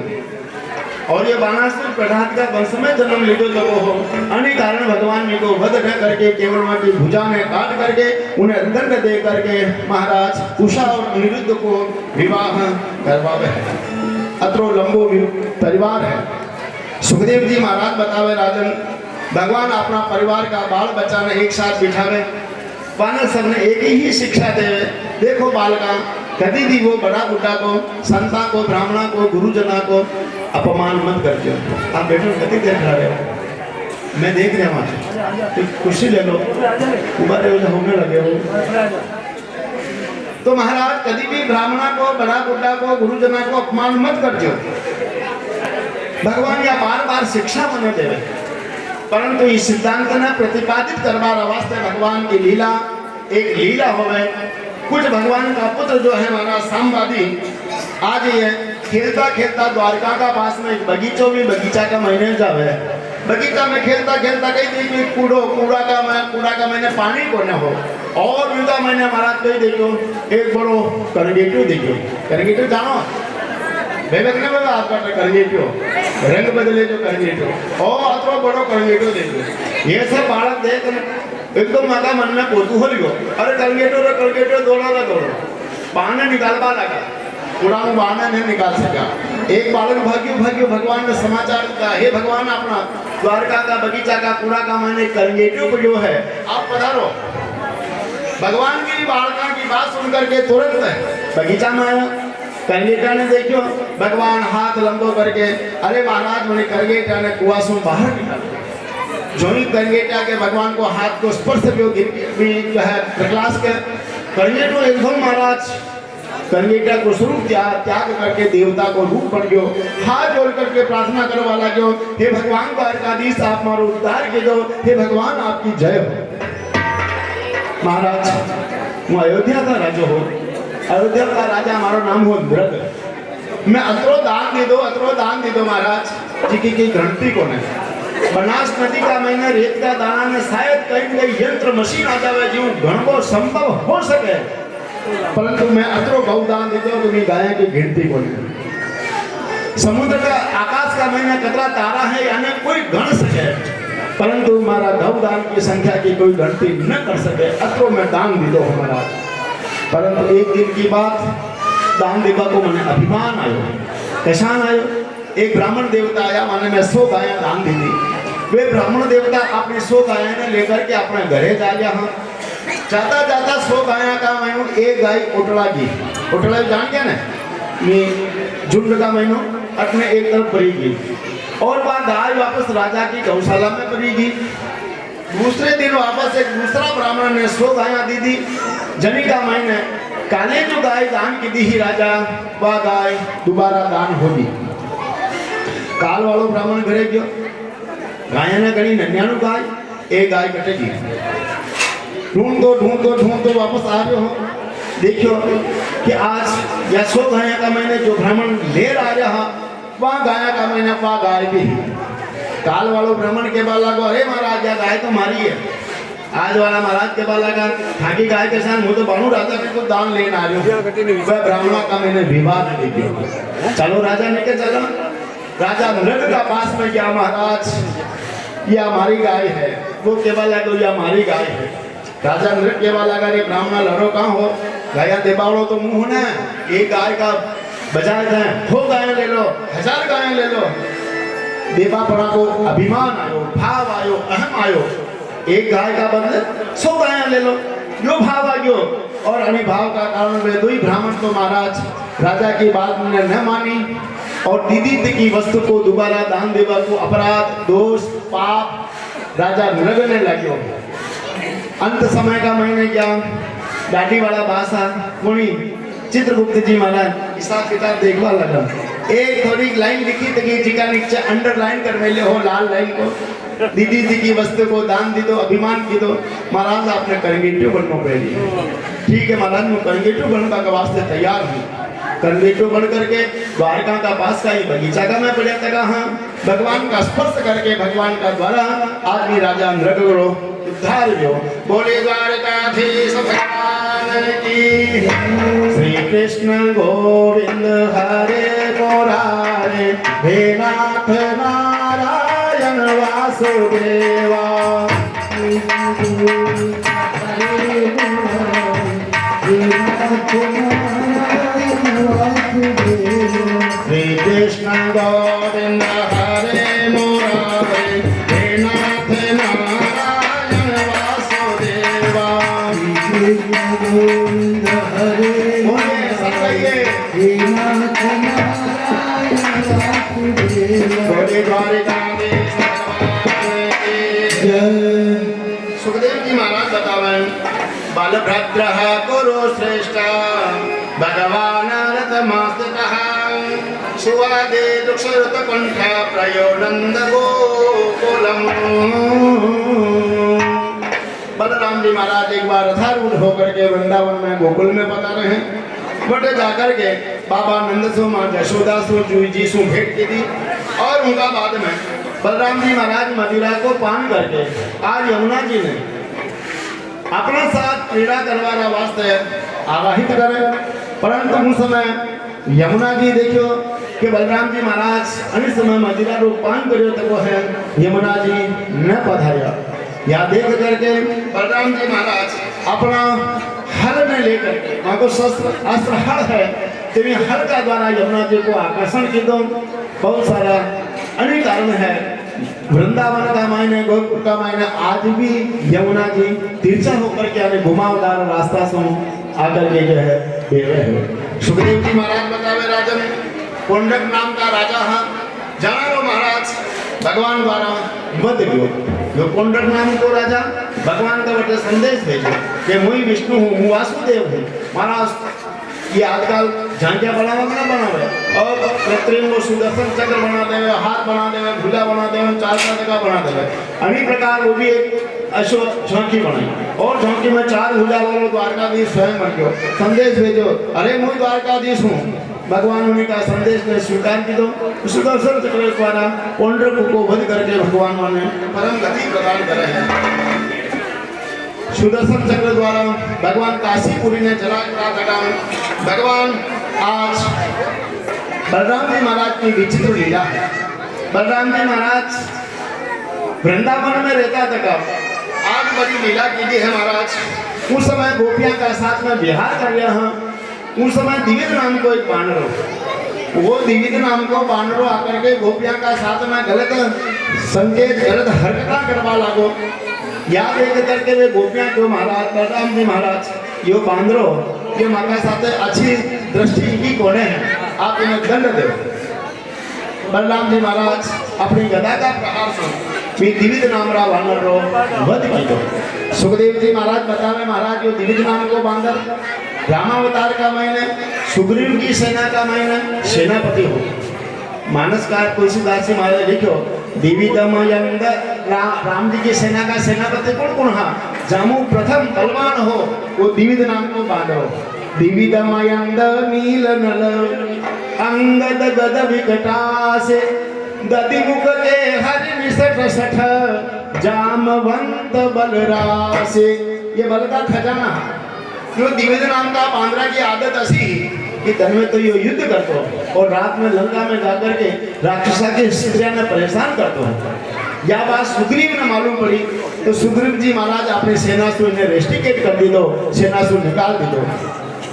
और ये बाणासुर प्रहलाद का वंश में जन्म लीधो तो हो, अन्य कारण भगवान जी को वध न करके केवल मां की भुजा में काट करके उन्हें दंड दे करके महाराज उषा और अनिरुद्ध को विवाह करवावे। अत्रो लंबो परिवार है। सुखदेव जी महाराज बतावे राजन, भगवान अपना परिवार का बाल बच्चा ने एक साथ बिठावे, वानर सब ने एक ही शिक्षा देवे। देखो बालका, कभी भी वो बड़ा बुढ़ा को, संता को, ब्राह्मणा को, गुरुजना को अपमान मत करते हो। आप बेटो कति देर खा रहे हो, मैं देख रहा हूँ, कुर्सी ले लो, उबारे होने लगे हो। तो महाराज कभी भी ब्राह्मणा को, बड़ा बुढ़ा को, गुरुजना को अपमान मत करते हो। भगवान या बार बार शिक्षा मने देवे, परंतु इस सिद्धांत ने प्रतिपादित करवार वास्ते भगवान की लीला एक लीला होवे। कुछ भगवान का पुत्र जो है हमारा सामवादी, आज ये खेलता खेलता द्वारका का पास में एक बगीचों भी बगीचा का महीने जावे, बगीचा में खेलता खेलता कही देखिए कूड़ा का मैंने पानी को न हो, और युद्धा मैंने महाराज कही देखो एक बड़ो करगेटू देखो, करगेटू जानो बेबकने में आपका करगेटो रंग बदले जो करगेटो और अथवा बड़ो करगेटो देखो। ये सब बालक देख एकदम माता मन में कौतूहल गयो, अरे करगेटो दौड़ो पाने निकालवा लगा, कूड़ा में बाहर नहीं निकाल सका। एक बालक भाग्यो भगवान ने समाचार दिया, हे भगवान, अपना द्वारका का बगीचा का कूड़ा का मैंने करगेटो जो है आप पधारो। भगवान की बालका की बात सुन करके तुरंत बगीचा में आया। करगेटा ने देखो भगवान हाथ लंबो करके, अरे महाराज मैंने करगेटा ने कुआं से बाहर निकाला। जो ही करगेटा के भगवान को हाथ को स्पर्श जो है प्रकाश के करगेटो एकदम महाराज करगेटा को स्वरूप त्याग करके देवता को रूप पड़ गयो, हाथ जोड़ करके प्रार्थना करवा लग्यो, हे भगवान द्वारकाधीश आप मारो उद्धार के दो, हे भगवान आपकी जय हो। महाराज मैं अयोध्या का राजा हो, अयोध्या का राजा हमारा नाम हो नृग, मैं अतरो दान दे दो महाराज जी की घंटी को नहीं। बनास नदी का मैंने रेत का दाना ने शायद कहीं यंत्र मशीन आ जावे जो घणो संभव हो सके, परंतु मैं अतरो गौदान दे दो तुम्हें गाय की गिनती को नहीं। समुद्र का आकाश का मैंने कतरा तारा है यानी कोई गण सके, परंतु हमारा गौदान की संख्या की कोई गिनती न कर सके, अतरो मैं दान दे दो हमारा। परंतु एक दिन की बात, दान देवा को मैंने अभिमान आयो, कैसान आयो, एक ब्राह्मण देवता आया, माने मैं 100 गायें दान दी थी। वे ब्राह्मण देवता अपने 100 गायें ने लेकर के अपने घरे जा गया। हाँ जाता 100 गायें का महीनों एक गाय उटला जान गया ना, मैं झुंड का महीनों अपने एक तरफ पड़ेगी और वह गाय वापस राजा की गौशाला में पड़ेगी। दूसरे दिन वापस एक दूसरा ब्राह्मण ने 100 गायें दी थी। जनी का महीने काले जो गाय दान की दी ही राजा, वह गाय दोबारा दान होगी। काल वालों ब्राह्मण घरे गयो, गाय ने गणी 99 गाय, एक गाय कटेगी। ढूंढो वापस आ रहे हो, देखियो कि आज या 100 गाय का मैंने जो ब्राह्मण ले आ रहा वहाँ गाय का मैंने वहाँ गाय भी। काल वालों ब्राह्मण के बाला को, अरे महाराज या गाय तो मारी है। आज वाला महाराज के बाला का खाकी गाय के साथ, तो बानू राजा के को दान लेना आ रही हूँ। वह ब्राह्मणों का मैंने विवाद देखिए, चलो राजा ने के चलो। राजा नृग का पास में गया, महाराज यह हमारी गाय है। वो केवल है तो यह हमारी गाय है। राजा नृग केवल लगा रे ब्राह्मण लड़ो कहाँ हो, गाया देबावड़ो तो मुंह ना, एक गाय का बजाय जाए 100 गायें ले लो, 1000 गायें ले लो। देवा पड़ा को अभिमान आयो, भाव आयो, अहम आयो, एक गाय का बदले 100 गायें ले लो, जो भाव आयो। और अनिभाव का कारण वे दो ही ब्राह्मण तो महाराज राजा की बात ने न मानी और दीदी की वस्तु को दोबारा दान देवा को अपराध, दोष, पाप राजा नृग ने लग्यो। अंत समय का महीने क्या दाढ़ी वाला भाषा मुनि चित्रगुप्त जी महाराज हिसाब किताब देखवा लगा। एक थोड़ी लाइन लिखी तो जी का नीचे अंडरलाइन कर मेले हो लाल लाइन को, दीदी जी की वस्तु को दान दी दो, अभिमान की दो। महाराज आपने करंगेटू बनना पड़ेगी। ठीक है महाराज, मैं करंगेटू बनने का वास्ते तैयार हूँ। करंगेटू बन करके द्वारका का पास का ये बगीचा का मैं बढ़िया तक हाँ भगवान का स्पर्श करके भगवान का द्वारा आदमी राजा नृग उद्धार हो। बोले द्वारकाधीश भगवान की। श्री कृष्ण गोविंद हरे मुरारे, हे नाथ नारायण वासुदेवा। श्री कृष्ण गोविंद हरे मुरारे, हे नाथ नारायण वासुदेवा। गोविंद हरे हे नाथ नारायण वासुदेवा। बोले द्वारिकाधीश भगवान की जय। सुखदेव जी महाराज बतावें, बालभद्र कुरु श्रेष्ठ भगवान रतमास्तितः, सुवादे दुक्षरुत कंठ प्रयो नंद गोकुलम। बलराम जी महाराज एक बार रथारूढ़ होकर के वृंदावन में गोकुल में पधारे हैं। बटे जाकर के बाबा नंद सु माँ यशोदा सु जूही जी सु भेंट की थी और उनका बाद में बलराम जी महाराज मदिरा को पान करके आज यमुना जी ने अपना साथ क्रीड़ा करवाना वास्ते आवाहित करे। परंतु उस समय यमुना जी देखियो कि बलराम जी महाराज अन्य समय मदिरा रो पान करियो तो वो है यमुना जी न पधारिया। या देख करके बलराम जी महाराज अपना हल में लेकर के वहाँ को शस्त्र अस्त्र हल है तो हल का द्वारा यमुना जी को आकर्षण की दो। बहुत सारा अनेक कारण है वृंदावन का मायने गोकुल का मायने आज भी यमुना जी तिरछा होकर के यानी घुमावदार रास्ता से आकर के जो है बेवे है। सुखदेव जी महाराज बतावे राजन कोंडक नाम का राजा है जाना वो महाराज भगवान द्वारा वध कियो। जो कोंडक नाम को राजा भगवान का बटे संदेश भेजो कि मुई विष्णु हूँ, मुँ वासुदेव हूँ। महाराज ये आजकल झांकिया बनावा ना बनावे और कृत्रिम को सुदर्शन चक्र बना देवे, हाथ बना देवे, भुजा बना देवे, चार का बना देवे। अनेक प्रकार वो भी एक अशोक झांकी बनाई और झांकी में चार भुजा वालों द्वारकाधीश स्वयं बन गयो। संदेश भेजो, अरे मुझ द्वारकाधीश हूँ। भगवान उन्हीं का संदेश ने स्वीकार की दो। सुदर्शन चक्र द्वारा कोंडक को वध करके भगवान ने परम गति प्रदान करे हैं। सुदर्शन चक्र द्वारा भगवान काशीपुरी ने जला कटा। भगवान आज बलराम जी महाराज की विचित्र लीला है। बलराम जी महाराज वृंदावन में रहता था, आज बड़ी लीला की है महाराज। उस समय गोपियां का साथ में विहार कर रहा है। उस समय दिविद नाम को एक बानर, वो दिविद नाम को बानरो आकर के गोपियां का साथ में गलत संकेत गलत हरकता करवा लागो। याद एक करके वे गोपियां को महाराज बलराम जी महाराज यो बांदरो ये माता साथ अच्छी दृष्टि की कोने हैं, आप इन्हें दंड दो। बलराम जी महाराज अपनी गदा का प्रहार सुन दिविद नाम रा बानर रो वध की दो। सुखदेव जी महाराज बतावे महाराज यो दिविद नाम को बांदर रामावतार का मायने सुग्रीव की सेना का मायने सेनापति हो। मानस का तुलसीदास जी महाराज लिखो दिविदमयंद राम जी की सेना का सेनापति कौन कौन हा जामू प्रथम बलवान हो वो दिविद नाम को बांधो। दिविदमयंद नील नल अंगद गद विकटासे दधिमुख के हरि निसठ सठ जामवंत बलरासे। ये बल का खजाना जो दिविद नाम का बांद्रा की आदत ऐसी कि दिन में तो ये युद्ध करते और रात में लंका में जाकर के राक्षसा के स्त्रियां ने परेशान करते हो। या बात सुग्रीव ने मालूम पड़ी तो सुग्रीव जी महाराज अपने सेना से इन्हें रेस्टिकेट कर दी दो, सेना से निकाल दी दो।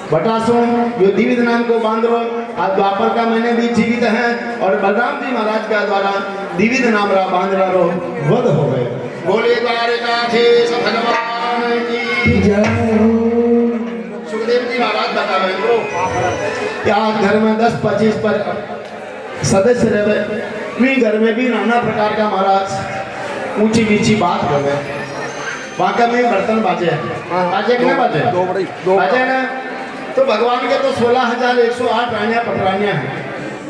बटासो जो दिविद नाम को बांधो आज द्वापर का महीने भी जीवित है और बलराम जी महाराज का द्वारा दिविद नाम रा बांधरा रो वध हो गए। बोले द्वारकाधीश भगवान की जय। सुखदेव जी महाराज बता रहे हैं क्या घर में 10-25 पर सदस्य रहे, वे घर में भी नाना प्रकार का महाराज ऊंची नीची बात कर रहे। वहाँ में बर्तन बाजे बाजे कि ना बाजे बाजे ना तो भगवान के तो 16,108 रानियां पटरानियां हैं,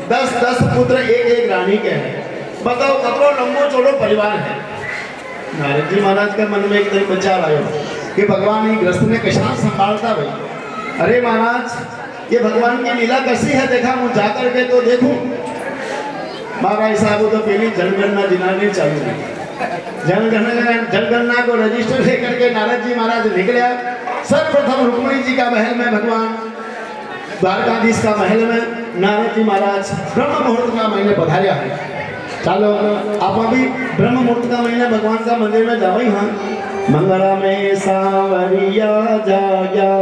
10-10 पुत्र एक रानी के हैं। बताओ कतरो लंबो चौड़ो परिवार है। नारद जी महाराज का मन में एकदम विचार आया कि भगवान ही ग्रस्त ने कैसा संभालता भाई। अरे महाराज ये भगवान की लीला कैसी है, देखा मुझ जा करके तो देखूं। महाराज साहब तो पहली जनगणना दिलाने चाहिए। जनगणना को रजिस्टर लेकर के नारद जी महाराज निकले। सर्वप्रथम रुक्मिणी जी का महल में भगवान द्वारकाधीश का महल में नारद जी महाराज ब्रह्म मुहूर्त का महीने पधारिया है। चलो आप अभी ब्रह्म मुहूर्त का महीना भगवान का मंदिर में जाओ। हाँ मंगला में सांवरिया जाया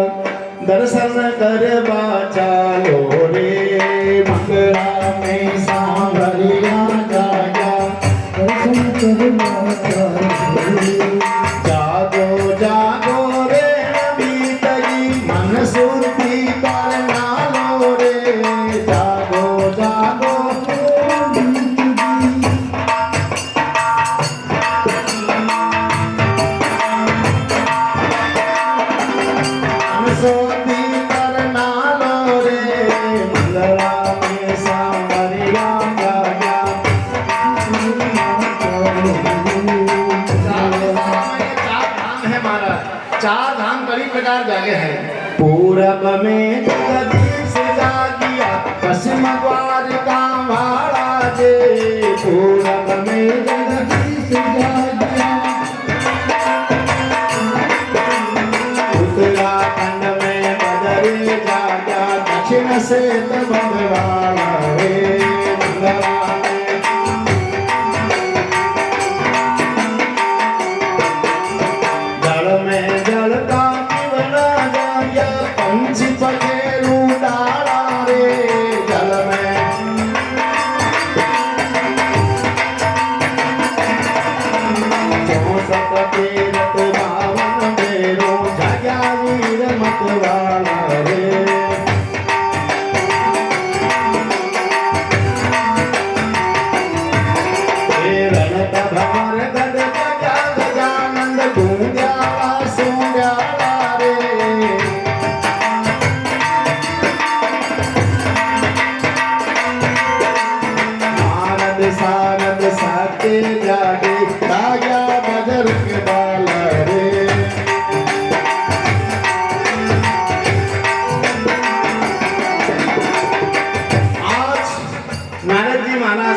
दर्शन करवा चालो रे। मंगला में सांवरिया जाया दर्शन करवा चालो रे। जागो जागो रे नबी तगी मन शुद्धि करना लो रे। जागो जागो चार धाम कई प्रकार जागे हैं। पूरब में जगदीश जागिया पश्चिम द्वारका वाला जे। पूरब में जगदीश जागिया उत्तराखंड में बदरे जागा दक्षिण से भगवान रे।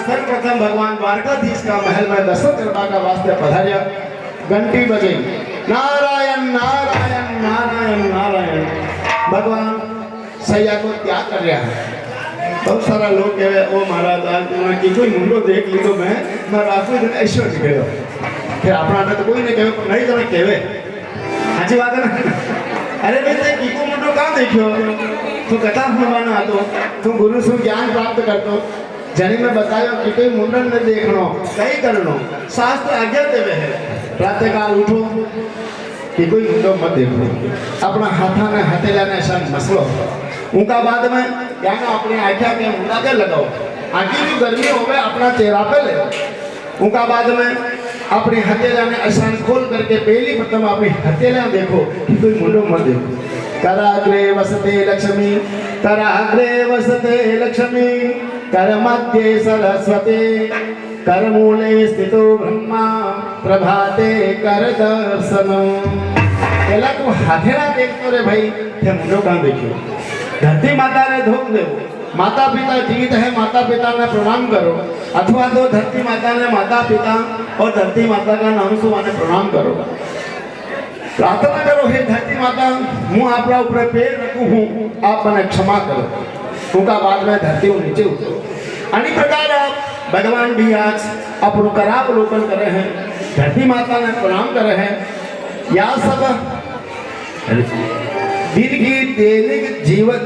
सर्वप्रथम भगवान द्वारकाधीश का महल में दर्शन करवा का वास्ते पधारिया। घंटी बजे नारायण नारायण नारायण नारायण। भगवान सैया को त्याग कर रहा है। बहुत सारा लोग कहे ओ महाराज की कोई मुंडो देख ली तो मैं राखो दिन ऐश्वर्य निकलो। फिर अपना तो कोई नहीं कहे नहीं तो कहे अच्छी बात है ना। अरे भाई ते कीको मुंडो कहाँ देखियो तू कथा सुनवाना तो तू गुरु से ज्ञान प्राप्त करतो। जनी में बताया कि कोई मुंडन न देखनो कहीं करनो शास्त्र आज्ञा देवे है। प्रातः काल उठो कि कोई मुंडो मत देखो। अपना हाथा ने हथेला ने शन मसलो उनका बाद में क्या ना अपने आँखा के मुंडा के लगाओ। आँखी की गर्मी हो गए अपना चेहरा पे ले। उनका बाद में अपनी हथेला ने अशान खोल करके पहली प्रथम अपनी हथेला देखो कि कोई मुंडो मत देखो। कराग्रे वसते लक्ष्मी कराग्रे वसते लक्ष्मी कर मध्य सरस्वती कर मूले स्थितो ब्रह्मा प्रभाते कर दर्शनम। पहला तू हाथेला देखतो रे भाई थे मुंडो कहाँ देखियो। धरती माता ने धोख दो। माता पिता जीवित है माता पिता ने प्रणाम करो अथवा तो धरती माता ने माता पिता और धरती माता का नाम सुवाने प्रणाम करो। प्रार्थना करो हे धरती माता हूँ आपका ऊपर पैर रखू हूँ आप मैंने क्षमा करो। उनका बाद में धरती को नीचे उतरो। अन्य प्रकार आप भगवान भी आज अपनो करावलोकन करे हैं। धरती माता ने प्रणाम करे हैं। या सब दिन की दैनिक जीवन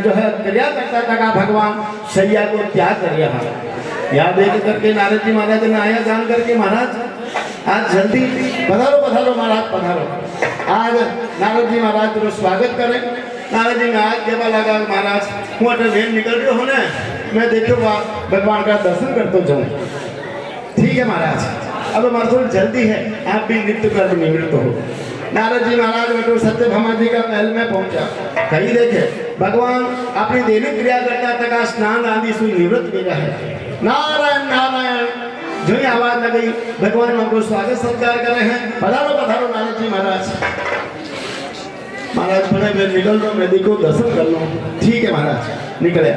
जो है क्रिया करता था भगवान सैया को त्याग कर रहा। या देख करके नारद जी महाराज ने आया जान करके महाराज आज जल्दी पधारो पधारो महाराज पधारो। आज नारद जी महाराज तेरो स्वागत करें। नारद जी ने आज केवा लगा महाराज हूँ अटे वेन निकल रही हो ने मैं देखो भगवान का दर्शन करते जाऊँ। ठीक है महाराज अब हमारे थोड़ी जल्दी है आप भी नित्य कर्म निवृत्त हो। नारद जी महाराज बेटो सत्यभामा जी का महल में पहुंचा। कहीं देखे भगवान अपनी दैनिक क्रिया करता था स्नान आदि से निवृत्त किया है। नारायण नारायण जो ही आवाज लगी भगवान हमको स्वागत सत्कार करे हैं। पधारो पधारो नारद जी महाराज। महाराज बड़े मैं निकल लो, मैं देखो दर्शन कर लो। ठीक है महाराज निकले।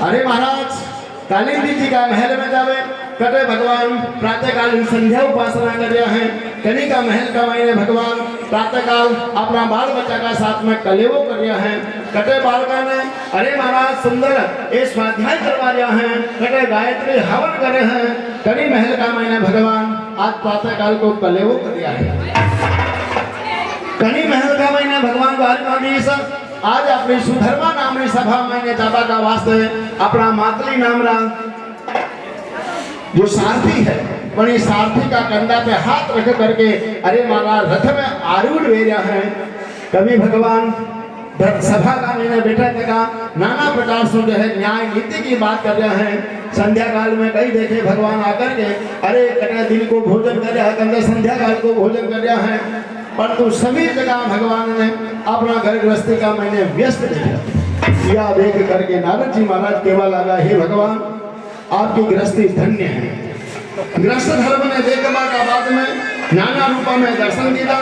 अरे महाराज कालिंदी जी का महल में जावे कटे भगवान प्रातःकाल संध्या उपासना कर रहे हैं। कनी का महल का महीने भगवान प्रातःकाल अपना बाल बच्चा का साथ में कलेवो कर रहे हैं। कटे बालका ने अरे महाराज सुंदर ये स्वाध्याय करवा रहे हैं। कटे गायत्री हवन कर रहे हैं। कनी महल का महीने भगवान आज प्रातःकाल को कलेवो कर रहा है। कनी महल का महीने भगवान द्वारकाधीश आज अपनी सुधर्मा नामनी सभा में जाबा का वास्ते अपना मातली नामरा जो सारथी है वही सारथी का कंधा पे हाथ रख करके अरे महाराज रथ में आरूढ़ वे रहा है। कभी भगवान सभा का मैंने बैठा था नाना प्रकार से जो है न्याय नीति की बात कर रहे हैं। संध्या काल में कई देखे भगवान आकर के अरे कटे दिन को भोजन कर रहा है, संध्या काल को भोजन कर रहा है। परंतु सभी जगह भगवान ने अपना घर गृहस्थी का मैंने व्यस्त देखा। यह देख करके नारद जी महाराज केवल लगा हे भगवान आपकी गृहस्थी धन्य है। गृहस्थ धर्म ने देखा का बाद में नाना रूपों में दर्शन दिया।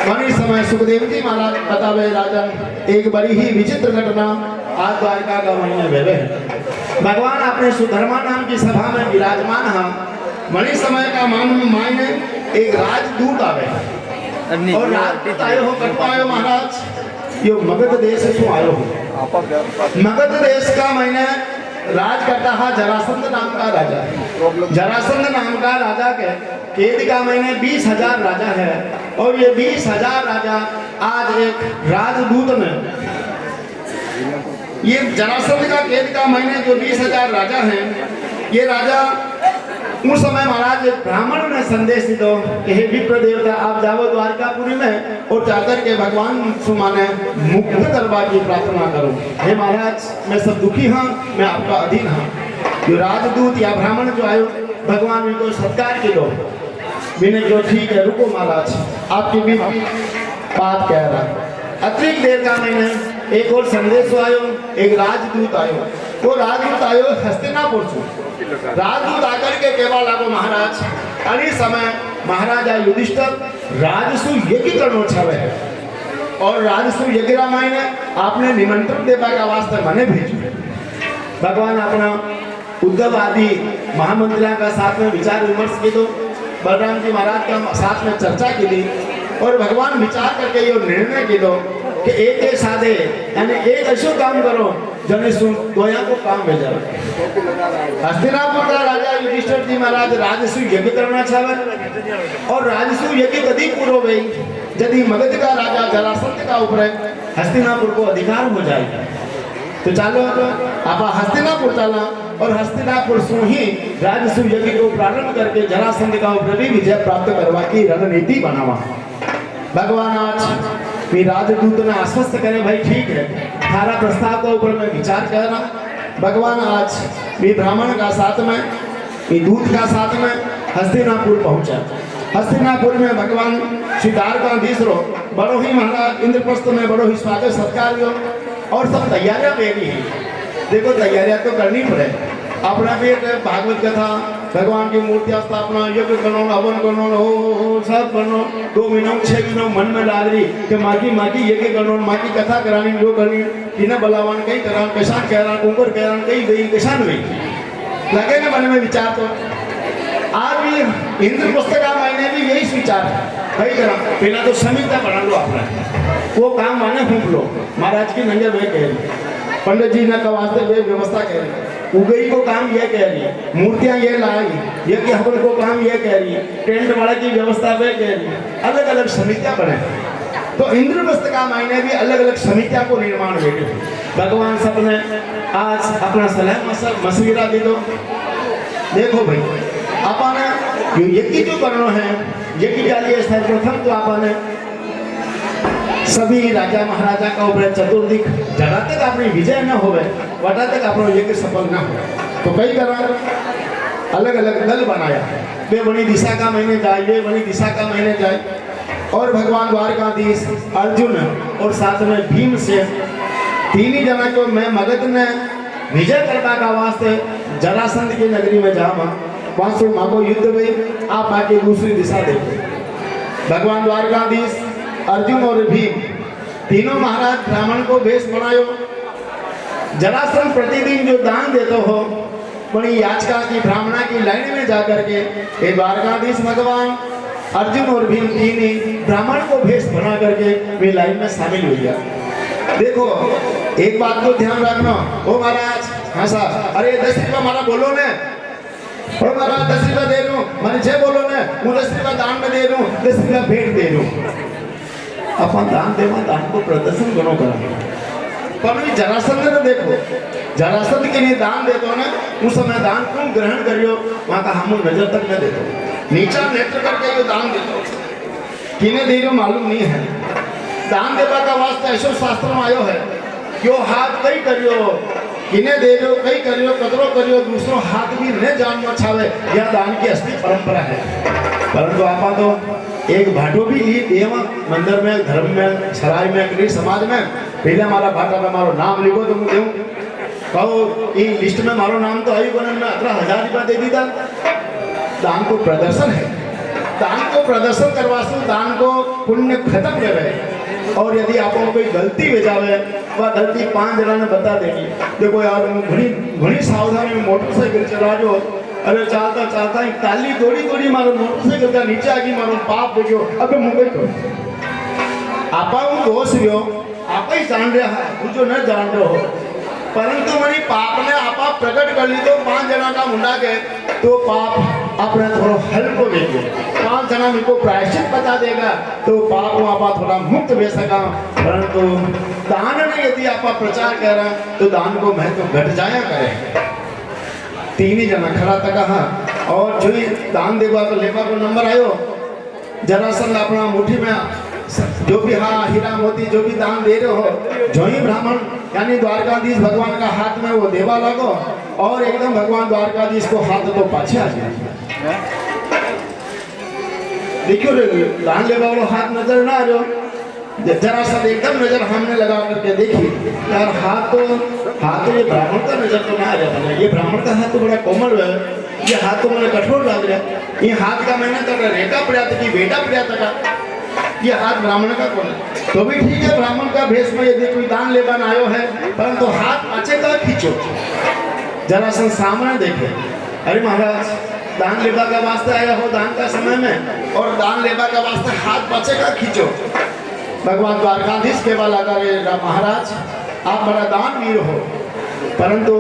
वही समय सुखदेव जी महाराज बतावे राजन एक बड़ी ही विचित्र घटना आज द्वारका का महीने भेवे भगवान अपने सुधर्मा नाम की सभा में विराजमान है। वही समय का मायने एक राजदूत आवे और राजदूत आयो हो कट आयो महाराज यो मगध देश से आयो हो। मगध देश का महीने राज करता है जरासंध नाम का राजा। जरासंध नाम का राजा के केद का महीने 20,000 राजा है और ये 20,000 राजा आज एक राजदूत में ये जरासंध का केद का महीने जो 20,000 राजा हैं ये राजा उस समय महाराज ब्राह्मण ने संदेश दो कि हे विप्र देवता आप जाओ द्वारकापुरी में और जाकर के भगवान सुमाने मुक्त दरबार की प्रार्थना करो। हे महाराज मैं सब दुखी हाँ, मैं आपका अधीन हाँ। जो राजदूत या ब्राह्मण जो आयो भगवान इनको सत्कार के दो मैंने जो ठीक है रुको महाराज आपकी भी बात कह रहा। अतिरिक्त देर का मैंने एक और संदेश आयो एक राजदूत आयो। वो राजदूत आयो हस्तिनापुर से। राजदूत आकर के केवल लागो महाराज अभी समय महाराजा युधिष्ठिर राजसु यज्ञ करनो छावे है और राजसु यज्ञ रामायण आपने निमंत्रण देवा का वास्ते मने भेजो। भगवान अपना उद्धव आदि महामंत्रियों का साथ में विचार विमर्श की दो बलराम जी महाराज का साथ में चर्चा की दी और भगवान विचार करके ये निर्णय की दो कि एक साधे यानी एक ऐसा काम करो जने सुन दोया को काम भेजा। हस्तिनापुर का राजा युधिष्ठिर जी महाराज राजसु यज्ञ करना चाहे और राजसु यज्ञ कभी पूरा हुई यदि मगध का राजा जरासंध का ऊपर हस्तिनापुर को अधिकार हो जाएगा। तो चलो आप हस्तिनापुर चला और हस्तिनापुर से ही राजसु यज्ञ को प्रारंभ करके जरासंध का ऊपर भी विजय प्राप्त करवा की रणनीति बनावा। भगवान आज भी राजदूत ने आश्वस्त करे भाई ठीक है थारा प्रस्ताव के ऊपर मैं विचार कर रहा। भगवान आज भी ब्राह्मण का साथ में भी दूत का साथ में हस्तिनापुर पहुंचा। हस्तिनापुर में भगवान श्री द्वारकाधीश रो बड़ो ही महाराज इंद्रप्रस्थ में बड़ो ही स्वागत सत्कार हो और सब तैयारियां लेनी है। देखो तैयारियां तो करनी पड़े अपना भी भागवत कथा भगवान की मूर्तियां स्थापना यज्ञ करना हवन करना हो सब करना 2 महीनों 6 महीनों मन में डाल रही कि माँ की यज्ञ करना माँ की कथा करानी जो करनी किना बलावान कहीं करा किसान कह रहा कुंकर कह रहा कहीं गई किसान गई लगे ना मन में विचार। तो आज भी इंद्रप्रस्थ का महीने भी यही विचार कहीं करा पहला तो समीक्षा बना लो अपना वो काम माने फूक लो महाराज की नंगे वे कह रही पंडित जी ने वास्ते वे व्यवस्था कह रही उगई को काम ये कह रही मूर्तियां ये लाई यज्ञ हवन को काम ये कह रही टेंट वाले की व्यवस्था वे कह रही अलग अलग समितियां बने। तो इंद्रप्रस्थ का महीने भी अलग अलग समितियां को निर्माण हुए। भगवान सबने आज अपना सलाह मशविरा दे दो। देखो भाई आपने जो यज्ञ जो करना है यज्ञ के लिए सर्वप्रथम तो आपने सभी राजा महाराजा का ऊपर चतुर्दिक जहाँ तक अपनी विजय न होवे वटा तक अपना यज्ञ सफल न हो। तो कई करा अलग अलग दल बनाया वे बड़ी दिशा का महीने जाए वे बड़ी दिशा का महीने जाए और भगवान द्वारकाधीश अर्जुन और साथ में भीम से 3 ही जना को मैं मगध ने विजय करने का वास्ते जरासंध की नगरी में जावा वासु मांगो युद्ध में आप आके दूसरी दिशा देखो। भगवान द्वारकाधीश अर्जुन और भीम तीनों महाराज ब्राह्मण को वेश बनायो। जरासंध प्रतिदिन जो दान देते हो बड़ी याचका की ब्राह्मणा की लाइन में जाकर के ये द्वारकाधीश भगवान अर्जुन और भीम तीन ही ब्राह्मण को भेष बना करके वे लाइन में शामिल हो गया। देखो एक बात को ध्यान रखना, ओ महाराज हाँ साहब, अरे 10 रुपया मारा बोलो ने, ओ महाराज 10 रुपया दे दूं, मैंने जे बोलो ने, मैं 10 रुपया दान में दे दूं, 10 रुपया भेंट दे दूं। अपन दान देवा, दान को प्रदर्शन करो करा। पर जरासंध ने देखो, जरासंध के लिए दान देते हो ना, उस समय दान को ग्रहण करियो, वहां का हम नजर तक न देते, नीचा नेत्र करके यो दान देते हो, किने दे रहे मालूम नहीं है। दान देवा का वास्ते ऐसो शास्त्र में आयो है, यो हाथ कई करियो, किने दे रहे हो कई करियो, कतरो करियो, दूसरों हाथ भी न जान न छावे, यह दान की असली परंपरा है। परंतु आपा तो एक भाटो भी ली एवं मंदिर में, धर्म में, सराय में, कई समाज में पहले हमारा भाटा में मारो नाम लिखो तो मुझे कहो ये लिस्ट में मारो नाम तो आई बने में 18,000 रुपया दे दीदा। दान को प्रदर्शन है, दान को प्रदर्शन करवासू, दान को पुण्य खत्म कर रहे। और यदि आपको कोई गलती हो जावे, वह गलती 5 जना ने बता देगी। देखो यार घनी सावधानी में मोटरसाइकिल चला जो, अरे चलता चलता ताली दौड़ी दौड़ी मारो मोटरसाइकिल का नीचे आगी मारो पाप देखो, अबे मुंबई तो आपा दोष हो, आप ही जान रहे हैं, जो न जान रहे हो, परंतु मनी पाप ने आपा प्रकट कर ली तो 5 जना का मुंडा गए तो पाप अपने थोड़ा हल्क हो गई। 5 जना को प्रायश्चित बता देगा तो पाप आपा थोड़ा मुक्त हो सका। परंतु दान ने यदि आपा प्रचार कर रहे हैं तो दान को महत्व घट जाया करे। 3 ही जना खड़ा तक कहा और जो दान देवा को लेवा को नंबर आयो, जरासंध अपना मुट्ठी में जो भी हाँ हीरा मोती जो भी दान दे रहे हो, जो ही ब्राह्मण यानी द्वारकाधीश भगवान का हाथ में वो देवा लगो और एकदम भगवान द्वारकाधीश को हाथ तो पाछे आ गया। देखियो रे दान लेवा वालों हाथ नजर ना आ रहा, जरासंध एकदम नजर हमने लगा करके देखी यार हाथ तो ये ब्राह्मण का नजर तो ना आ रहा, ये ब्राह्मण का हाथ तो बड़ा कोमल है, ये हाथ तो मुझे कठोर लग रहा है, ये हाथ का मैंने तक रेखा पड़ा था कि बेटा पड़ा था, ये हाथ ब्राह्मण का कौन है? तो भी ठीक है, ब्राह्मण का भेष में यदि कोई दान लेवन आयो है, परंतु हाथ पाछे का खींचो। जरासंध सामने देखे, अरे महाराज दान लेवा का वास्ते आया हो दान का समय में, और दान लेवा का वास्ते हाथ पाछे का खींचो। भगवान द्वारकाधीश के वाला करे महाराज आप बड़ा दान वीर हो, परंतु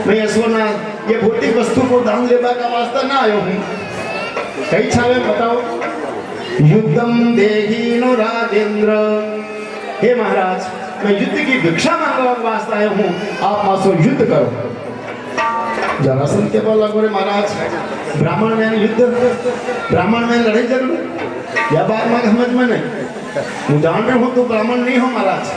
मैं ये सोना ये भौतिक वस्तु को दान लेवा का वास्ते ना आयो हूँ, कई छावे बताओ। युद्धम देहीनो राजेंद्र, हे महाराज मैं युद्ध की भिक्षा मांगने वास्ते आया हूँ, आप मासो युद्ध करो। जरासंध के बोला गोरे महाराज ब्राह्मण में युद्ध, ब्राह्मण में लड़ाई जरूर या बात में समझ में नहीं, मैं जान रहा हूँ तो ब्राह्मण नहीं हो महाराज,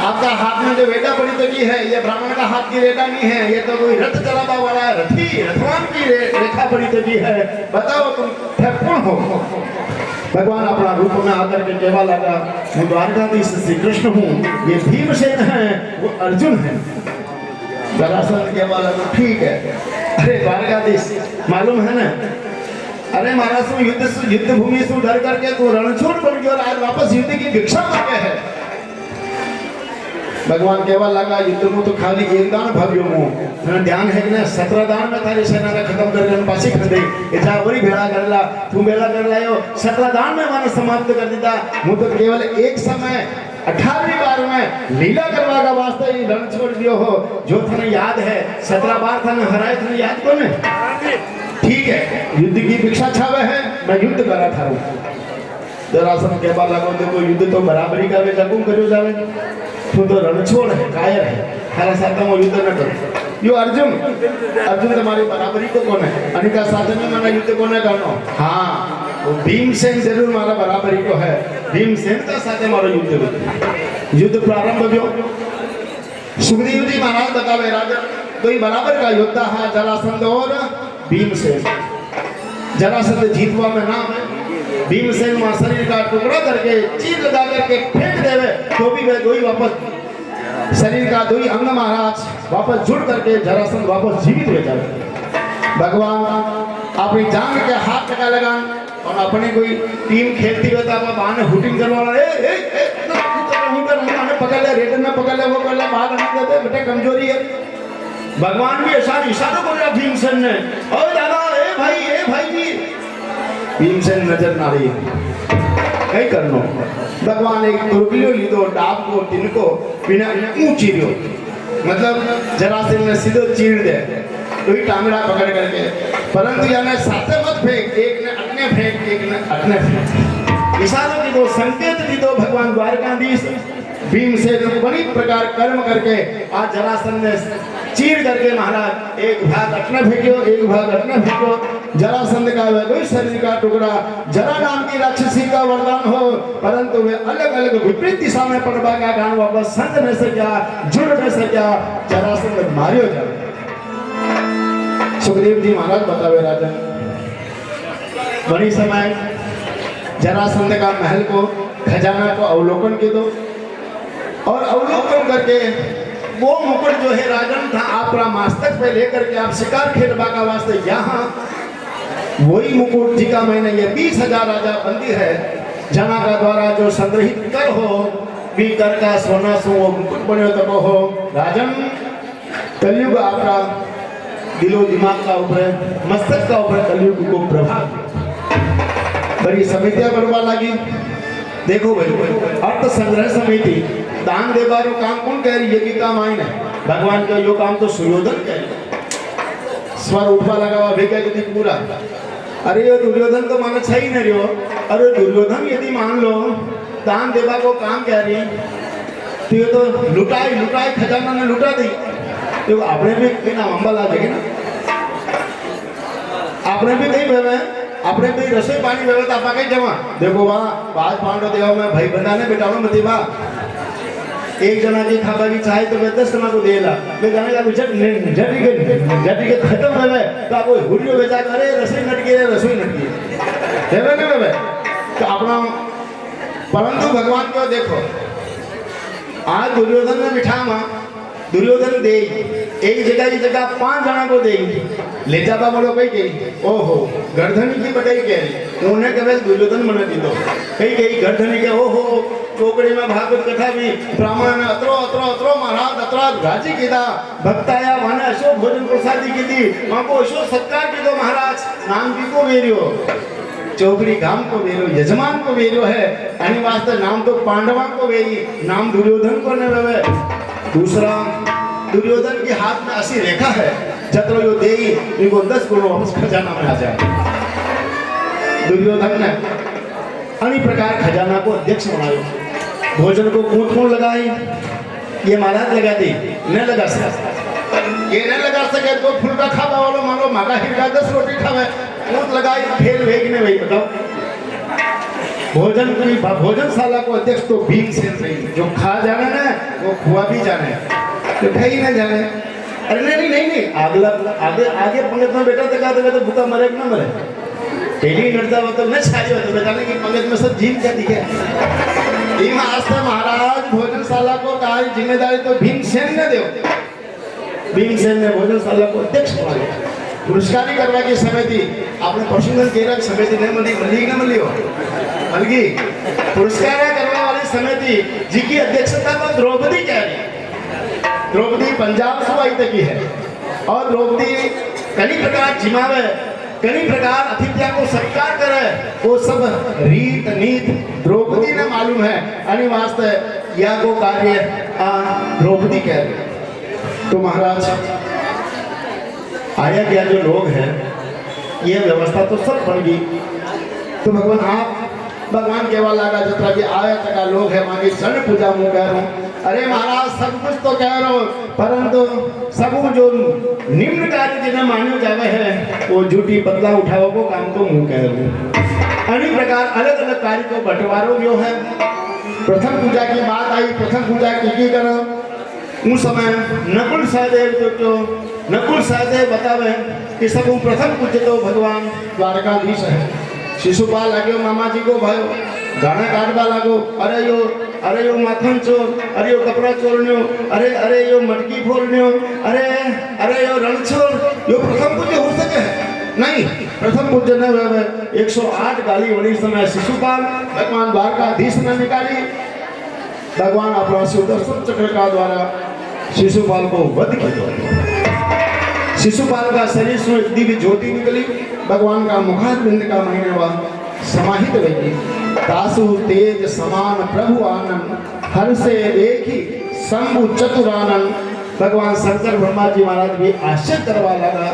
आपका हाथ में जो रेखा पड़ी तो की है, ये ब्राह्मण का हाथ की रेखा नहीं है, ये तो कोई रथ चलावा वाला है, रथवान की रेखा पड़ी तो की है, बताओ तुम कौन हो। भगवान अपना रूप में आकर के कहवा लगा मैं द्वारकाधीश श्री कृष्ण हूँ, ये भीमसेन है वो अर्जुन है। जरासंध कहवा लगा ठीक है, अरे द्वारकाधीश मालूम है ना, अरे महाराज तुम युद्ध भूमि से उधर करके तू रणछोड़ बन गया और आज वापस युद्ध की भिक्षा मांगे है। भगवान कहवा लगा युद्ध में तो खाली एक दान भव्य हूँ, ध्यान है कि ना 17 दान में थारी सेना का खत्म कर पासी खरीदे, इतना बड़ी भेड़ा कर ला तू भेड़ा कर लायो, 17 दान में मैंने समाप्त कर दिया, मुझे तो केवल एक समय 18वीं बार में लीला करवा का वास्ते ही रण छोड़ दियो हो, जो थाने याद है 17 बार थाने हराए थाने याद कौन है। ठीक है युद्ध की भिक्षा छावे है, मैं युद्ध करा था। जरासंध कहवा लगो देखो युद्ध तो बराबरी का वे जगू करो जावे, तू तो रणछोड़ है, कायर है, थारा साथ में युद्ध न करो। यो अर्जुन तुम्हारी बराबरी तो कौन है, अनिका साथ में मैंने युद्ध को न करनो, हाँ वो भीमसेन जरूर हमारा बराबरी को है, भीमसेन का साथ हमारा युद्ध प्रारंभ हो। सुखदेव जी महाराज बतावे राजा तो ही बराबर का योद्धा है जरासंध और भीमसेन। जरासंध जीतवा में नाम है, भीमसेन मां शरीर का टुकड़ा करके चीर लगा करके फेंक देवे तो भी वे दो ही वापस शरीर का 2 ही अंग महाराज वापस जुड़ करके जरासंध वापस जीवित हो जाए। भगवान अपनी जान के हाथ लगा लगान और अपनी कोई टीम खेलती हुई तो आप बहाने हुटिंग करवा रहा है पकड़ ले रेटर में पकड़ ले वो कर ले बाहर नहीं देते बेटे कमजोरी है। भगवान भी ऐसा इशारा कर रहा भीमसेन ने और दादा ए भाई जी भीमसेन नजर ना रही कई करनो भगवान एक तुरकियो लीधो डाब को तिनको बिना ऊंची रियो मतलब जरासेन ने सीधो चीर दे तो ही टांगड़ा पकड़ करके परंतु याने साथे मत फेंक एक ने अपने फेंक एक ने अपने फेंक इशारों की दो संकेत दी दो भगवान द्वारकाधीश भीमसेन बड़ी प्रकार कर्म करके आज जरासन ने चीर करके महाराज एक भाग अपने फेंको एक भाग अपने फेंको जरासंध का वह शरीर का टुकड़ा जरा नाम की राक्षसी का वरदान हो परंतु वे अलग अलग विपरीत दिशा में पड़वा का गान वापस संग में से क्या जुड़ में से क्या जरासंध मारियो जाए। सुखदेव जी महाराज बतावे राजन बड़ी समय जरासंध का महल को खजाना को अवलोकन के दो और अवलोकन करके वो मुकुट जो है राजन था आप मस्तक पे लेकर के आप शिकार खेलवा का वास्ते यहाँ वही मुकुट जी का मैंने ये 20,000 राजा बंदी है जना का द्वारा जो संग्रहित कर हो भी कर का सोना सो वो मुकुट बने तब हो राजन कलयुग आपका दिलो दिमाग का ऊपर मस्तक का ऊपर कलयुग को प्रभाव बड़ी समितियां बनवा लगी। देखो भाई अर्थ संग्रह समिति दान देवारो काम कौन कह रही है कि काम आइन है भगवान का यो काम तो सुयोधन कह रही स्वर उठवा लगा हुआ भेगा यदि पूरा अरे ये दुर्योधन तो माना सही नहीं रहो अरे दुर्योधन यदि मान लो दान देवा को काम कह रही तो ये तो लुटाई खजाना ने लुटा दी तो आपने भी कहीं नाम अंबाला देखे ना आपने भी कहीं भेवे अपने भी रसोई पानी व्यवस्था आप कहीं जमा देखो वहाँ पांच पांडव देवा में भाई बंधाने बेटा मती बा एक जना की खाबा की चाहे तो मैं 10 जना को देला मैं जाने का जटी के खत्म हो गए तो आप हुरियो बेचा करे रसोई नट गई है ना तो अपना परंतु भगवान को देखो आज दुर्योधन ने बिठा मां दुर्योधन दे एक जगह 5 जना को दे ले जाता बोलो कई कही ओहो गर्दनी की बटाई कह रही उन्हें कहे दुर्योधन मन दी दो कई गर्दनी के ओहो चोकड़ी में भागवत कथा भी ब्राह्मण में अतरो महाराज अतरा राजी कीधा भक्ताया माने अशोक भोजन प्रसादी की थी वहां को अशोक सत्कार की दो महाराज नाम की को वेरियो चौकड़ी गांव को वेरो यजमान को वेरो है यानी वास्ते नाम तो पांडवा को वेरी नाम दुर्योधन को ने वेवे दूसरा दुर्योधन के हाथ में ऐसी रेखा है जतरो यो देई इनको 10 गुना वापस खजाना में आ जाए दुर्योधन ने अन्य प्रकार खजाना को अध्यक्ष बनाया भोजन को कौन लगाई ये महाराज लगा दी न लगा सके ये न लगा सके तो फुलका खावा वालों मान लो मागा हिरका 10 रोटी खावे कौन लगाई फेल भेजने वही बताओ भोजनशाला को अध्यक्ष तो भीमसेन सही जो खा जाने ना वो खुआ भी जाने तो खाई ना जाने अरे नहीं आगे पंगत में बैठा था तो भूखा मरे ना मरे पहली नड़ता हो तो न छाई हो तो बेचारे की पंगत में सब जीव क्या दिखे महाराज भोजनशाला को कहा जिम्मेदारी तो भीमसेन ने दो भीमसेन ने भोजनशाला को अध्यक्ष बनाया पुरस्कारी करवा की समिति आपने पशुधन केरक समिति नहीं मिली हो बल्कि पुरस्कार करने वाली समिति जी की अध्यक्षता तो द्रौपदी कह रही द्रौपदी पंजाब सूबाई तक की है और द्रौपदी कई प्रकार जिमावे कई प्रकार अतिथियों को सत्कार करे वो सब रीत नीत द्रौपदी ने मालूम है अनि वास्ते यह को कार्य द्रौपदी कह रही तो महाराज आया गया जो लोग हैं ये व्यवस्था तो सब बन गई तो भगवान केवल लगा जितना कि आया तक लोग है वहां की शरण पूजा मुँह कह रहा हूँ अरे महाराज सब कुछ तो कह रहा हूँ परंतु सब जो निम्न कार्य जिन्हें मान्य जावे है वो झूठी बदला उठाओ को काम तो मुँह कह रहा हूँ अन्य प्रकार अलग अलग कार्य को बंटवारो जो है प्रथम पूजा की बात आई प्रथम पूजा की करो उस समय नकुल सहदेव बतावे कि सब प्रथम पूज्य तो भगवान द्वारकाधीश है शिशुपाल आगे मामा जी को भयो गाना काटवा लागो अरे यो माखन चोर अरे यो कपड़ा चोरन्यो अरे यो मटकी फोड़न्यो अरे यो रण चोर यो प्रथम पूज्य हो सके नहीं, प्रथम पूज्य ने 108 गाली वही समय शिशुपाल भगवान द्वारकाधीश ने निकाली। भगवान अपना सुदर्शन चक्र का द्वारा शिशुपाल को वध किया। शिशुपाल का शरीर से दिव्य ज्योति निकली, भगवान का मुखारविंद का महीने समाहित रही। दासु तेज समान प्रभु आनंद, हर से देखी शंभु चतुरानंद। भगवान शंकर ब्रह्मा जी महाराज भी आश्चर्य करवा लगा,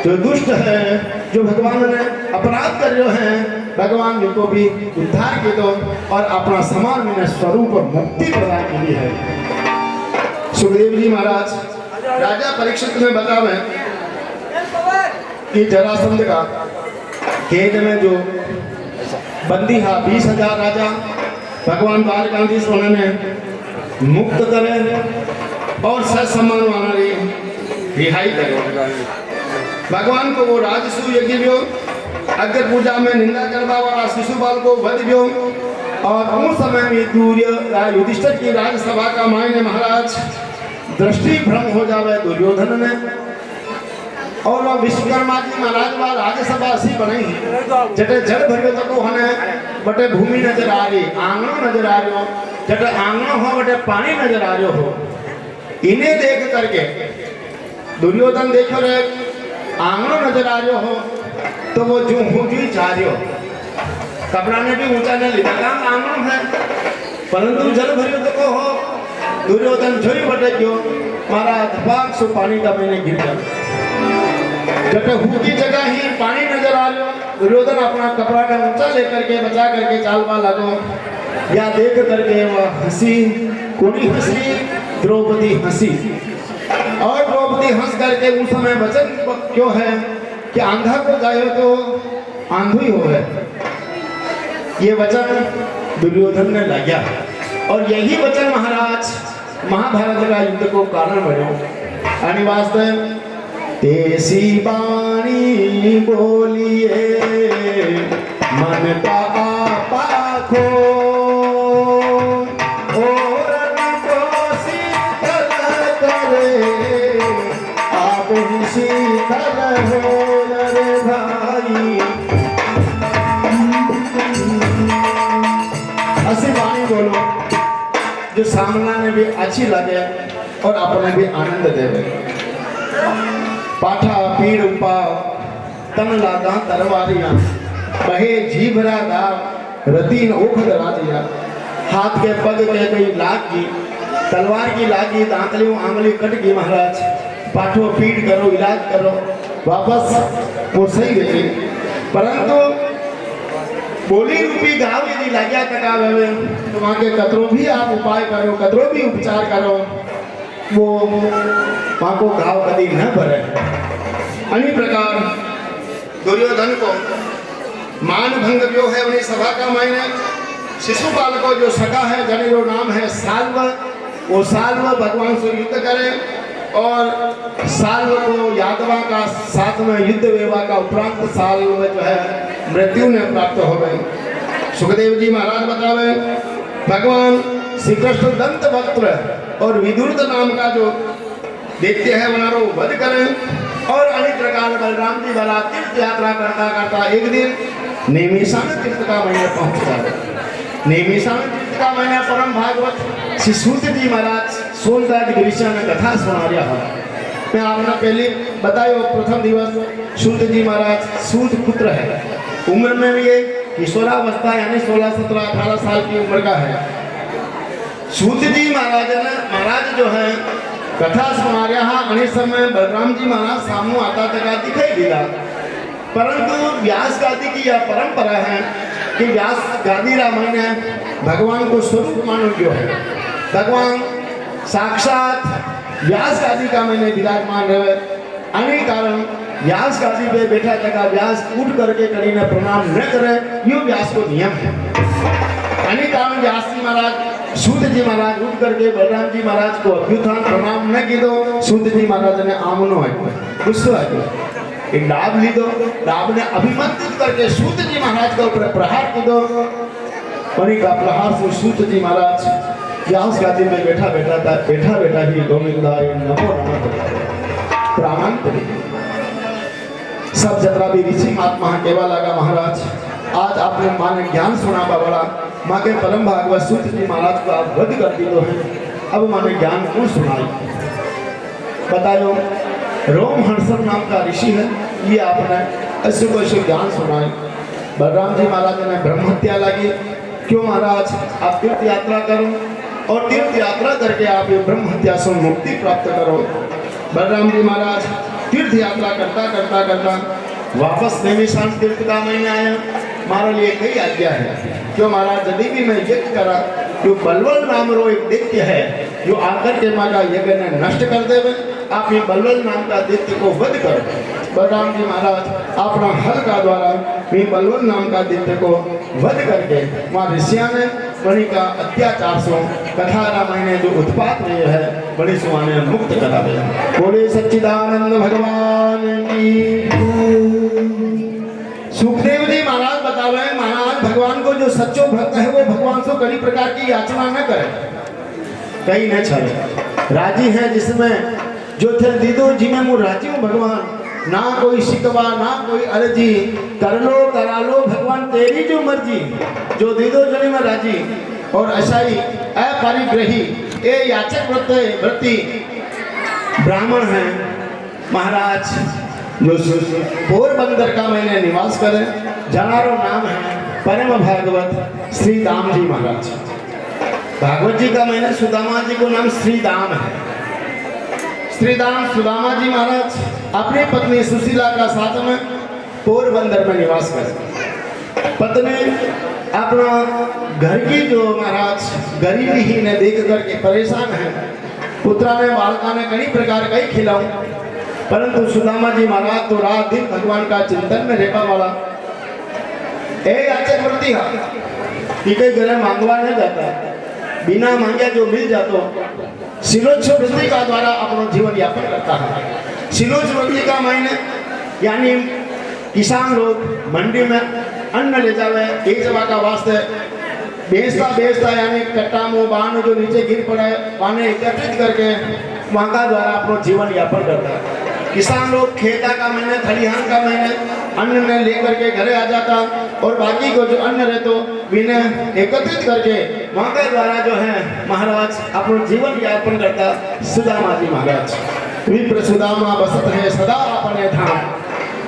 जो दुष्ट है, जो भगवान ने अपराध कर रहे हैं, भगवान जी को भी उद्धार की दो और अपना समान में स्वरूप और मुक्ति प्रदान की है। सुखदेव जी महाराज राजा परीक्षित में बतावे कि जरासंध का कैद में जो बंदी हा 20,000 राजा भगवान द्वारकाधीश उन्होंने मुक्त करे और सत्सम्मान वाली रिहाई करे। भगवान को वो राजसू यज्ञ भी अग्र पूजा में निंदा करवा वाला शिशुपाल को वध भी और उस समय में युधिष्ठिर की राज्यसभा का मायने महाराज दृष्टि भ्रम हो जावे दुर्योधन ने, और वह विश्वकर्मा जी महाराज वा राज्यसभा ऐसी बनाई जटे जल भरियो तको हने बटे भूमि नजर आ रही, आंगनो नजर आ रही हो, जटे आंगनो हो बटे पानी नजर आ रही हो। इन्हें देख करके दुर्योधन देखो रे आंगनो नजर आ रही हो तो वो जो हूँ जी चाह रही हो, कपड़ा ने भी ऊंचा ने लिखा आंगनो है, परंतु जल भरियो तको हो दुर्योधन झोरी बटे क्यों मारा धपाक सो पानी का मैंने गिर गया। जब हूँ की जगह ही पानी नजर आ रहा, दुर्योधन अपना कपड़ा का ऊंचा लेकर के बचा करके चालवा लगो, या देख करके वह हंसी, कोई हंसी, द्रौपदी हंसी, और द्रौपदी हंस करके उस समय वचन क्यों है कि आंधा को जाए तो आंधू ही हो गए। ये वचन दुर्योधन ने लगा और यही वचन महाराज महाभारत का युद्ध को कारण बनो। अनिवार्य तेसी बाणी बोलिए मन का आपा खो, और को शीतल करे आप ही शीतल हो रे भाई। ऐसी बाणी बोलो जो सामना ने भी अच्छी लगे और अपने भी आनंद देवे। पाठा पीड़ उपा तन लादा तरवारिया, बहे जीभरा दाव रतीन ओखद राजिया। हाथ के पग के गई लाग की, तलवार की लागी, दांतली आंगली कट गई महाराज। पाठो पीड़ करो, इलाज करो, वापस वो सही गई। परंतु बोली रूपी गाँव यदि लाग्या कटावे तो वहाँ के कतरो भी आप उपाय करो, कतरो भी उपचार करो, वो वहाँ को घाव कभी न भरे। अन्य प्रकार दुर्योधन को मान भंग जो है उन्हें सभा का मायने शिशुपाल को जो सका है जने जो नाम है साल्व, वो साल्व भगवान से युद्ध करे और साल्व को यादवा का साथ में युद्ध वेवा का उपरांत साल्व जो है मृत्यु ने प्राप्त हो गई। सुखदेव जी महाराज बतावे भगवान श्री कृष्ण दंत वक्त्र और विदुरद नाम का जो देखते हैं वनारो वध करें और अनेक प्रकार बलराम जी वाला तीर्थ यात्रा करता करता एक दिन नेमिषाण तीर्थ का महीना पहुंच गया। नेमिषाण तीर्थ का महीना परम भागवत श्री सूत जी महाराज सोनदास गिरीशा में कथा सुना रहा है। मैं आपने पहले बताया प्रथम दिवस सूत जी महाराज सूत पुत्र है, उम्र में भी ये किशोरावस्था यानी 16, 17, 18 साल की उम्र का है। सूत जी महाराज जो है कथा सुना रहा अनेक समय बलराम जी महाराज सामने आता तक दिखाई दिया, परंतु व्यास गादी की यह परंपरा है कि व्यास गादी रामायण है भगवान को स्वरूप मानो जो है, भगवान साक्षात व्यास गादी का मैंने विराजमान रहे। अनेक कारण व्यास गादी पे बैठा तक व्यास उठ करके कड़ी ने प्रणाम न करे, यो व्यास को नियम है। अनेक कारण व्यास जी महाराज सूत जी महाराज उठ करके बलराम जी महाराज को अभ्युत्थान प्रणाम न की दो। सूत जी महाराज ने आमनो है गुस्सो है एक डाब ली दो, डाब ने अभिमंत्रित करके सूत जी महाराज के ऊपर प्रहार की दो। उन्हीं का प्रहार से सूत जी महाराज व्यास गादी में बैठा ही गोविंदाय नमो नमः प्राणांतरी सब जतरा भी ऋषि महात्मा केवा लगा महाराज, आज आपने माँ ने ज्ञान सुना बड़ा, माँ के परम भागवत सूत जी महाराज को आप वध कर दी तो है, अब माँ ने ज्ञान क्यों सुनाई बतायो। रोम हर्षण नाम का ऋषि है, ये आपने ऐसे को ऐसे ज्ञान सुनाए। बलराम जी महाराज ने ब्रह्म हत्या लगी, क्यों महाराज आप तीर्थ यात्रा करो और तीर्थ यात्रा करके आप ये ब्रह्म हत्या से मुक्ति प्राप्त करो। बलराम जी महाराज तीर्थ यात्रा करता करता करता वापस नैमिषारण्य तीर्थ का महीना आया। हमारे लिए कई आज्ञा है, क्यों महाराज यदि भी मैं यज्ञ करा जो बलवल नाम रो एक दैत्य है जो आकर के माँ का यज्ञ ने नष्ट कर देवे, आप ये बलवल नाम का दैत्य को वध करो। बलराम जी महाराज अपना हल का द्वारा ये बलवल नाम का दैत्य को वध करके वहाँ ऋषिया ने बड़ी का अत्याचार सो कथा रामायण जो उत्पात हुए है बड़ी सुहाने मुक्त करा दे। बोले सच्चिदानंद भगवान की। सुखदेव जी महाराज बता रहे हैं, महाराज भगवान को जो सच्चो भक्त है वो भगवान से कई प्रकार की याचना न करे, कहीं न छले राजी है जिसमें जो थे दीदो जी में मुझ राजी हूँ भगवान, ना कोई शिकवा ना कोई अर्जी, कर लो करा लो भगवान तेरी जो मर्जी, जो दीदो जनी में राजी। और ऐसा ही अपरिग्रही ए याचक वृत्ति ब्राह्मण है महाराज जो पोरबंदर का मैंने निवास करे, जनारो नाम है परम भागवत श्री दाम जी महाराज। भागवत जी का मैंने सुदामा जी को नाम श्री दाम है। श्री दाम सुदामा जी महाराज अपनी पत्नी सुशीला का साथ में पोरबंदर में निवास करे। पत्नी अपना घर की जो महाराज गरीबी ही ने देख करके परेशान है, पुत्रा ने बालका ने कई प्रकार कई खिलाऊं, परंतु सुदामा जी महाराज तो रात दिन भगवान का चिंतन में रहने वाला याचक वृत्ति है कि घरे मांगवा नहीं जाता, बिना मांगे जो मिल जातो सिलोच वृत्ति का द्वारा अपना जीवन यापन करता है। सिलोच वृत्ति का मायने यानी किसान लोग मंडी में अन्न ले जावे एक जगह का वास्ते बेचता बेचता यानी कट्टा मुँह बाण जो नीचे गिर पड़े पाने एकत्रित करके वहाँ का द्वारा अपना जीवन यापन करता है। किसान लोग खेता का महीने खलिहान का महीने अन्न में लेकर के घरे आ जाता और बाकी को जो अन्न रहते विनय एकत्रित करके वहाँ के द्वारा जो है महाराज अपना जीवन यापन करता। सुदामा जी महाराज विप्र सुदामा बसत है सदा अपने धाम,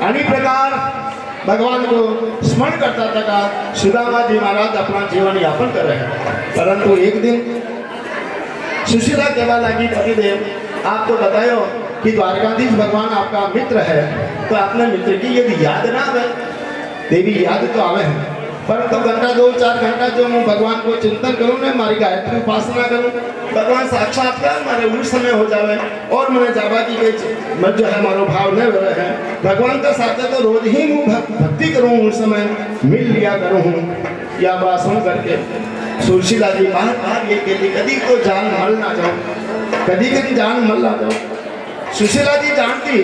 अन्य प्रकार भगवान को स्मरण करता था सुदामा जी महाराज अपना जीवन यापन कर रहे हैं। परंतु एक दिन सुशीला कहवा लगी पतिदेव आप तो बतायो कि द्वारकाधीश भगवान आपका मित्र है, तो आपने मित्र की यदि याद ना आवे, देवी याद तो आवे है, परंतु घंटा 2-4 घंटा जो मैं भगवान को चिंतन करूँ ना मारी गायत्री उपासना करूँ, भगवान साक्षात्कार मारे उस समय हो जावे और मैंने जावा की गई मत जो है मारो भाव न है भगवान का साथ तो रोज ही मैं भक्ति करूँ उस समय मिल लिया करूँ या बासन करके। सुशीला जी बार बार ये कहती कभी तो जान मल ना जाओ, कभी कभी जान मल ना जाओ। सुशीला जी जानती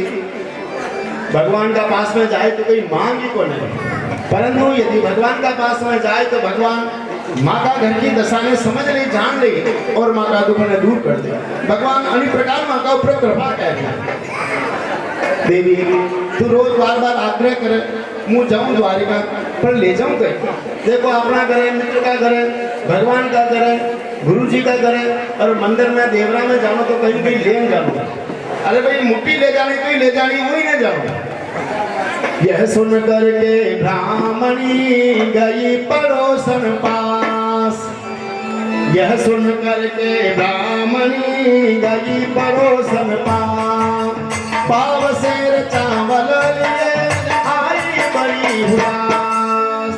भगवान का पास में जाए तो कोई मांगी को नहीं, परंतु यदि भगवान का पास में जाए तो भगवान माँ का घर की दशा ने समझ ली जान ली और माँ का दुख ने दूर कर दे। भगवान अन्य प्रकार माँ का ऊपर कृपा कर देवी तू रोज बार बार आग्रह करे मुँह जाऊँ द्वारिका पर ले जाऊँ कहीं, देखो अपना करे मित्र का करे भगवान का करे गुरु जी का करे और मंदिर में देवरा में जानो तो कहीं कहीं ले जानो, अरे भाई मुट्ठी ले जानी तो ही ले जानी वही नहीं जाओ। यह सुन करके ब्राह्मणी गई पड़ोसन पास, यह सुन करके ब्राह्मणी गई पड़ोसन पास, पाव शेर चावल लिए आई बड़ी उदास।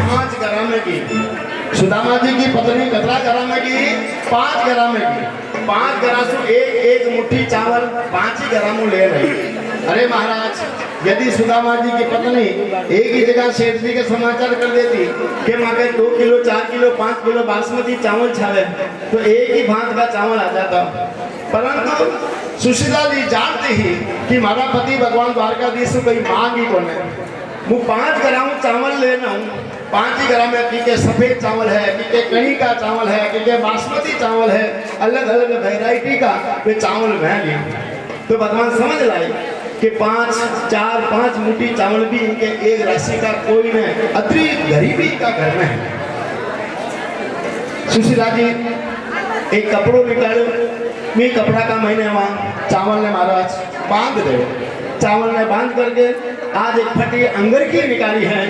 5 ग्राम की सुदामा जी की पत्नी कतरा ग्राम की 5 ग्राम की 5 ग्राम से एक मुट्ठी चावल 5 ही ग्राम ले रही। अरे महाराज यदि सुदामा जी की पत्नी एक ही जगह सेठ जी के समाचार कर देती कि माँ के 2 किलो 4 किलो 5 किलो बासमती चावल छावे तो एक ही भांत का चावल आ जाता, परंतु सुशीला जी जानती ही कि हमारा पति भगवान द्वारकाधीश से कोई मांग ही कौन है, वो 5 ग्राम चावल लेना हूँ 5 ही ग्राम में के सफेद चावल है, के कणी का चावल है, के बासमती चावल है, अलग अलग वैरायटी का वे चावल मैं लिया। तो भगवान समझ लाई कि 5 मुट्ठी चावल भी इनके एक राशि का कोई नहीं, अतिरिक्त गरीबी का घर में है। सुशीला जी एक कपड़ो निकालो, मैं कपड़ा का महीने वहाँ चावल ने महाराज बांध दे, चावल ने बांध करके आज एक फटी अंगर की निकाली है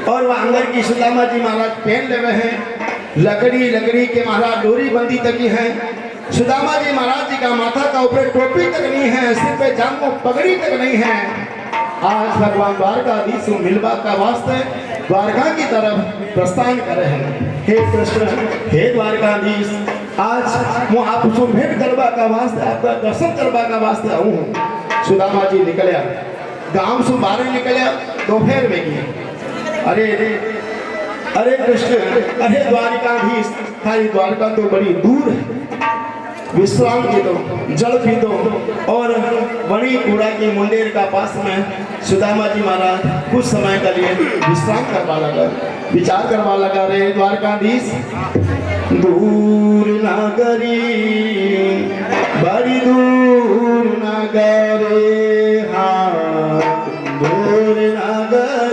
और वह अंगर की सुदामा जी महाराज पहन ले हैं। लकड़ी के महाराज डोरी बंदी तकी है। सुदामा जी महाराज जी का माथा का ऊपर टोपी तक नहीं है, सिर पे जामो पगड़ी तक नहीं है। आज भगवान द्वारकाधीश मिलवा का वास्ते द्वारका की तरफ प्रस्थान करे हैं। हे कृष्ण, हे द्वारकाधीश, आज मैं आपसे भेंट करवा का वास्ते, आपका दर्शन करवा का वास्ते आऊँ हूँ। सुदामा जी निकलिया, गांव से बाहर निकलिया, दोपहर में गया। अरे कृष्ण, अरे द्वारकाधीश, थारी द्वारका तो बड़ी दूर है, विश्राम की दो, जल पी दो। और वणी कूड़ा की मुंडेर का पास में सुदामा जी महाराज कुछ समय के लिए विश्राम करवा लगा, विचार करवा लगा। रे द्वारकाधीश, दूर नगरी बड़ी दूर नगरी, हाँ दूर नगरी,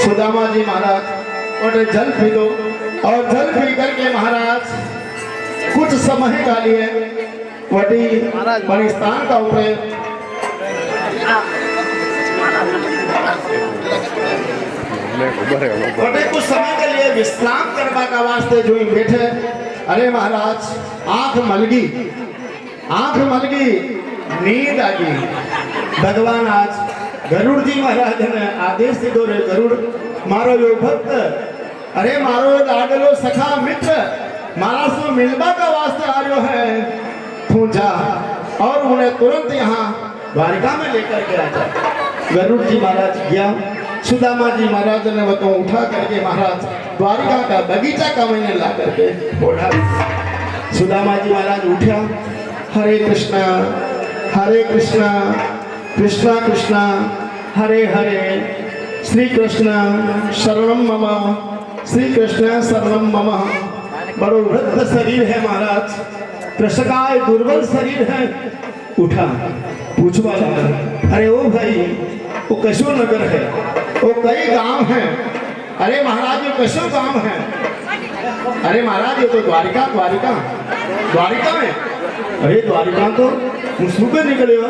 सुदामा जी महाराज और जल पी दो, और जल पी करके महाराज कुछ समय का लिए वटी परिस्थान का ऊपर कुछ समय के लिए विश्राम करवा का वास्ते जो ही बैठे। अरे महाराज आंख मलगी, नींद आ गई। भगवान आज गरुड़ जी महाराज ने आदेश दीधो, रे गरुड़ मारो यो भक्त, अरे मारो लाडलो सखा मित्र मारा सो मिलवा का वास्ते आ रहा है, तू जा और उन्हें तुरंत यहाँ द्वारिका में लेकर के आ जा। गरुड़ जी महाराज गया, सुदामा जी महाराज ने वो तो उठा करके महाराज द्वारिका का बगीचा का मैंने ला करके ओढ़ा। सुदामा जी महाराज उठा, हरे कृष्णा कृष्णा कृष्णा हरे हरे, श्री कृष्ण शरणम मम, श्री कृष्ण शरणम मम। बड़ो वृद्ध शरीर है महाराज, कृष्ण का ये दुर्बल शरीर है। उठा पूछवा लगा, अरे ओ भाई वो कशो नगर है, वो कई गांव हैं। अरे महाराज ये कशो गांव है। अरे महाराज ये तो द्वारिका द्वारिका द्वारिका में। अरे द्वारिका तो सुबह निकले हो,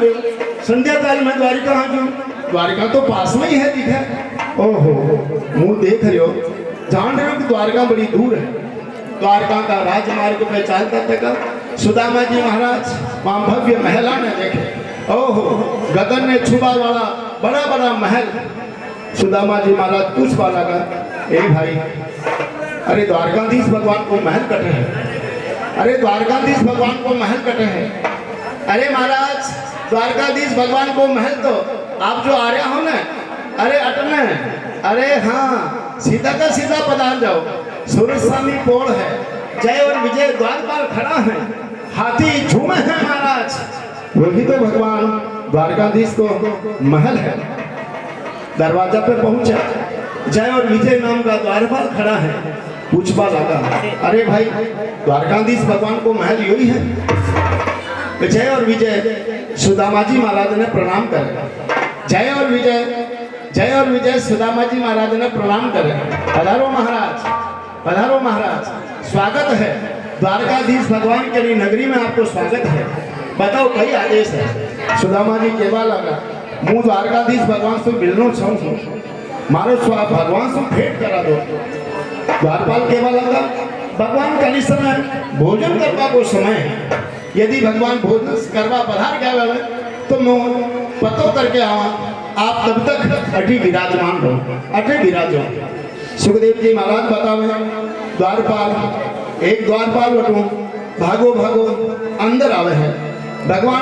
संध्या काल में द्वारिका आ क्यों? द्वारिका तो पास में ही है दिखा। ओहो मुंह देख रहे हो, जान रहे हो कि द्वारका बड़ी दूर है। द्वारका का राजमार्ग पे चलता तक सुदामा जी महाराज वहां भव्य महला ने देखे। ओहो गगन ने छुपा वाला बड़ा बड़ा महल। सुदामा जी महाराज पूछवा लगा, ए भाई अरे द्वारकाधीश भगवान को महल कटे हैं। अरे द्वारकाधीश भगवान को महल कटे हैं। अरे महाराज द्वारकाधीश भगवान को महल तो आप जो आ रहे हो ना, अरे अटने, अरे हाँ सीधा का सीधा पधार जाओ। सूरज स्वामी पोड़ है, जय और विजय द्वारपाल खड़ा है, हाथी झूमे हैं महाराज। वही तो भगवान द्वारकाधीश को महल है। दरवाजा पे पहुंचा, जय और विजय नाम का द्वारपाल खड़ा है। पूछवा लगा, अरे भाई द्वारकाधीश भगवान को महल यही है। जय और विजय सुदामा जी महाराज ने प्रणाम करे। जय और विजय सुदामा जी महाराज ने प्रणाम करे। पधारो महाराज, पधारो महाराज, स्वागत है। द्वारकाधीश भगवान के नगरी में आपको स्वागत है। बताओ कई आदेश है। सुदामा जी केवा लगा, मु द्वारकाधीश भगवान से मिलनो छूं, मारो स्वा भगवान से भेंट करा दो। द्वारपाल केवा लगा, भगवान का समय भोजन करवा को समय है। यदि भगवान भोजन करवा पधार गए तो मैं पतो करके आवा, आप तब तक अटी विराजमान रहो, अटे विराजो। सुखदेव जी महाराज बतावे, द्वारपाल एक द्वारपाल बटू भागो भागो अंदर आवे है। भगवान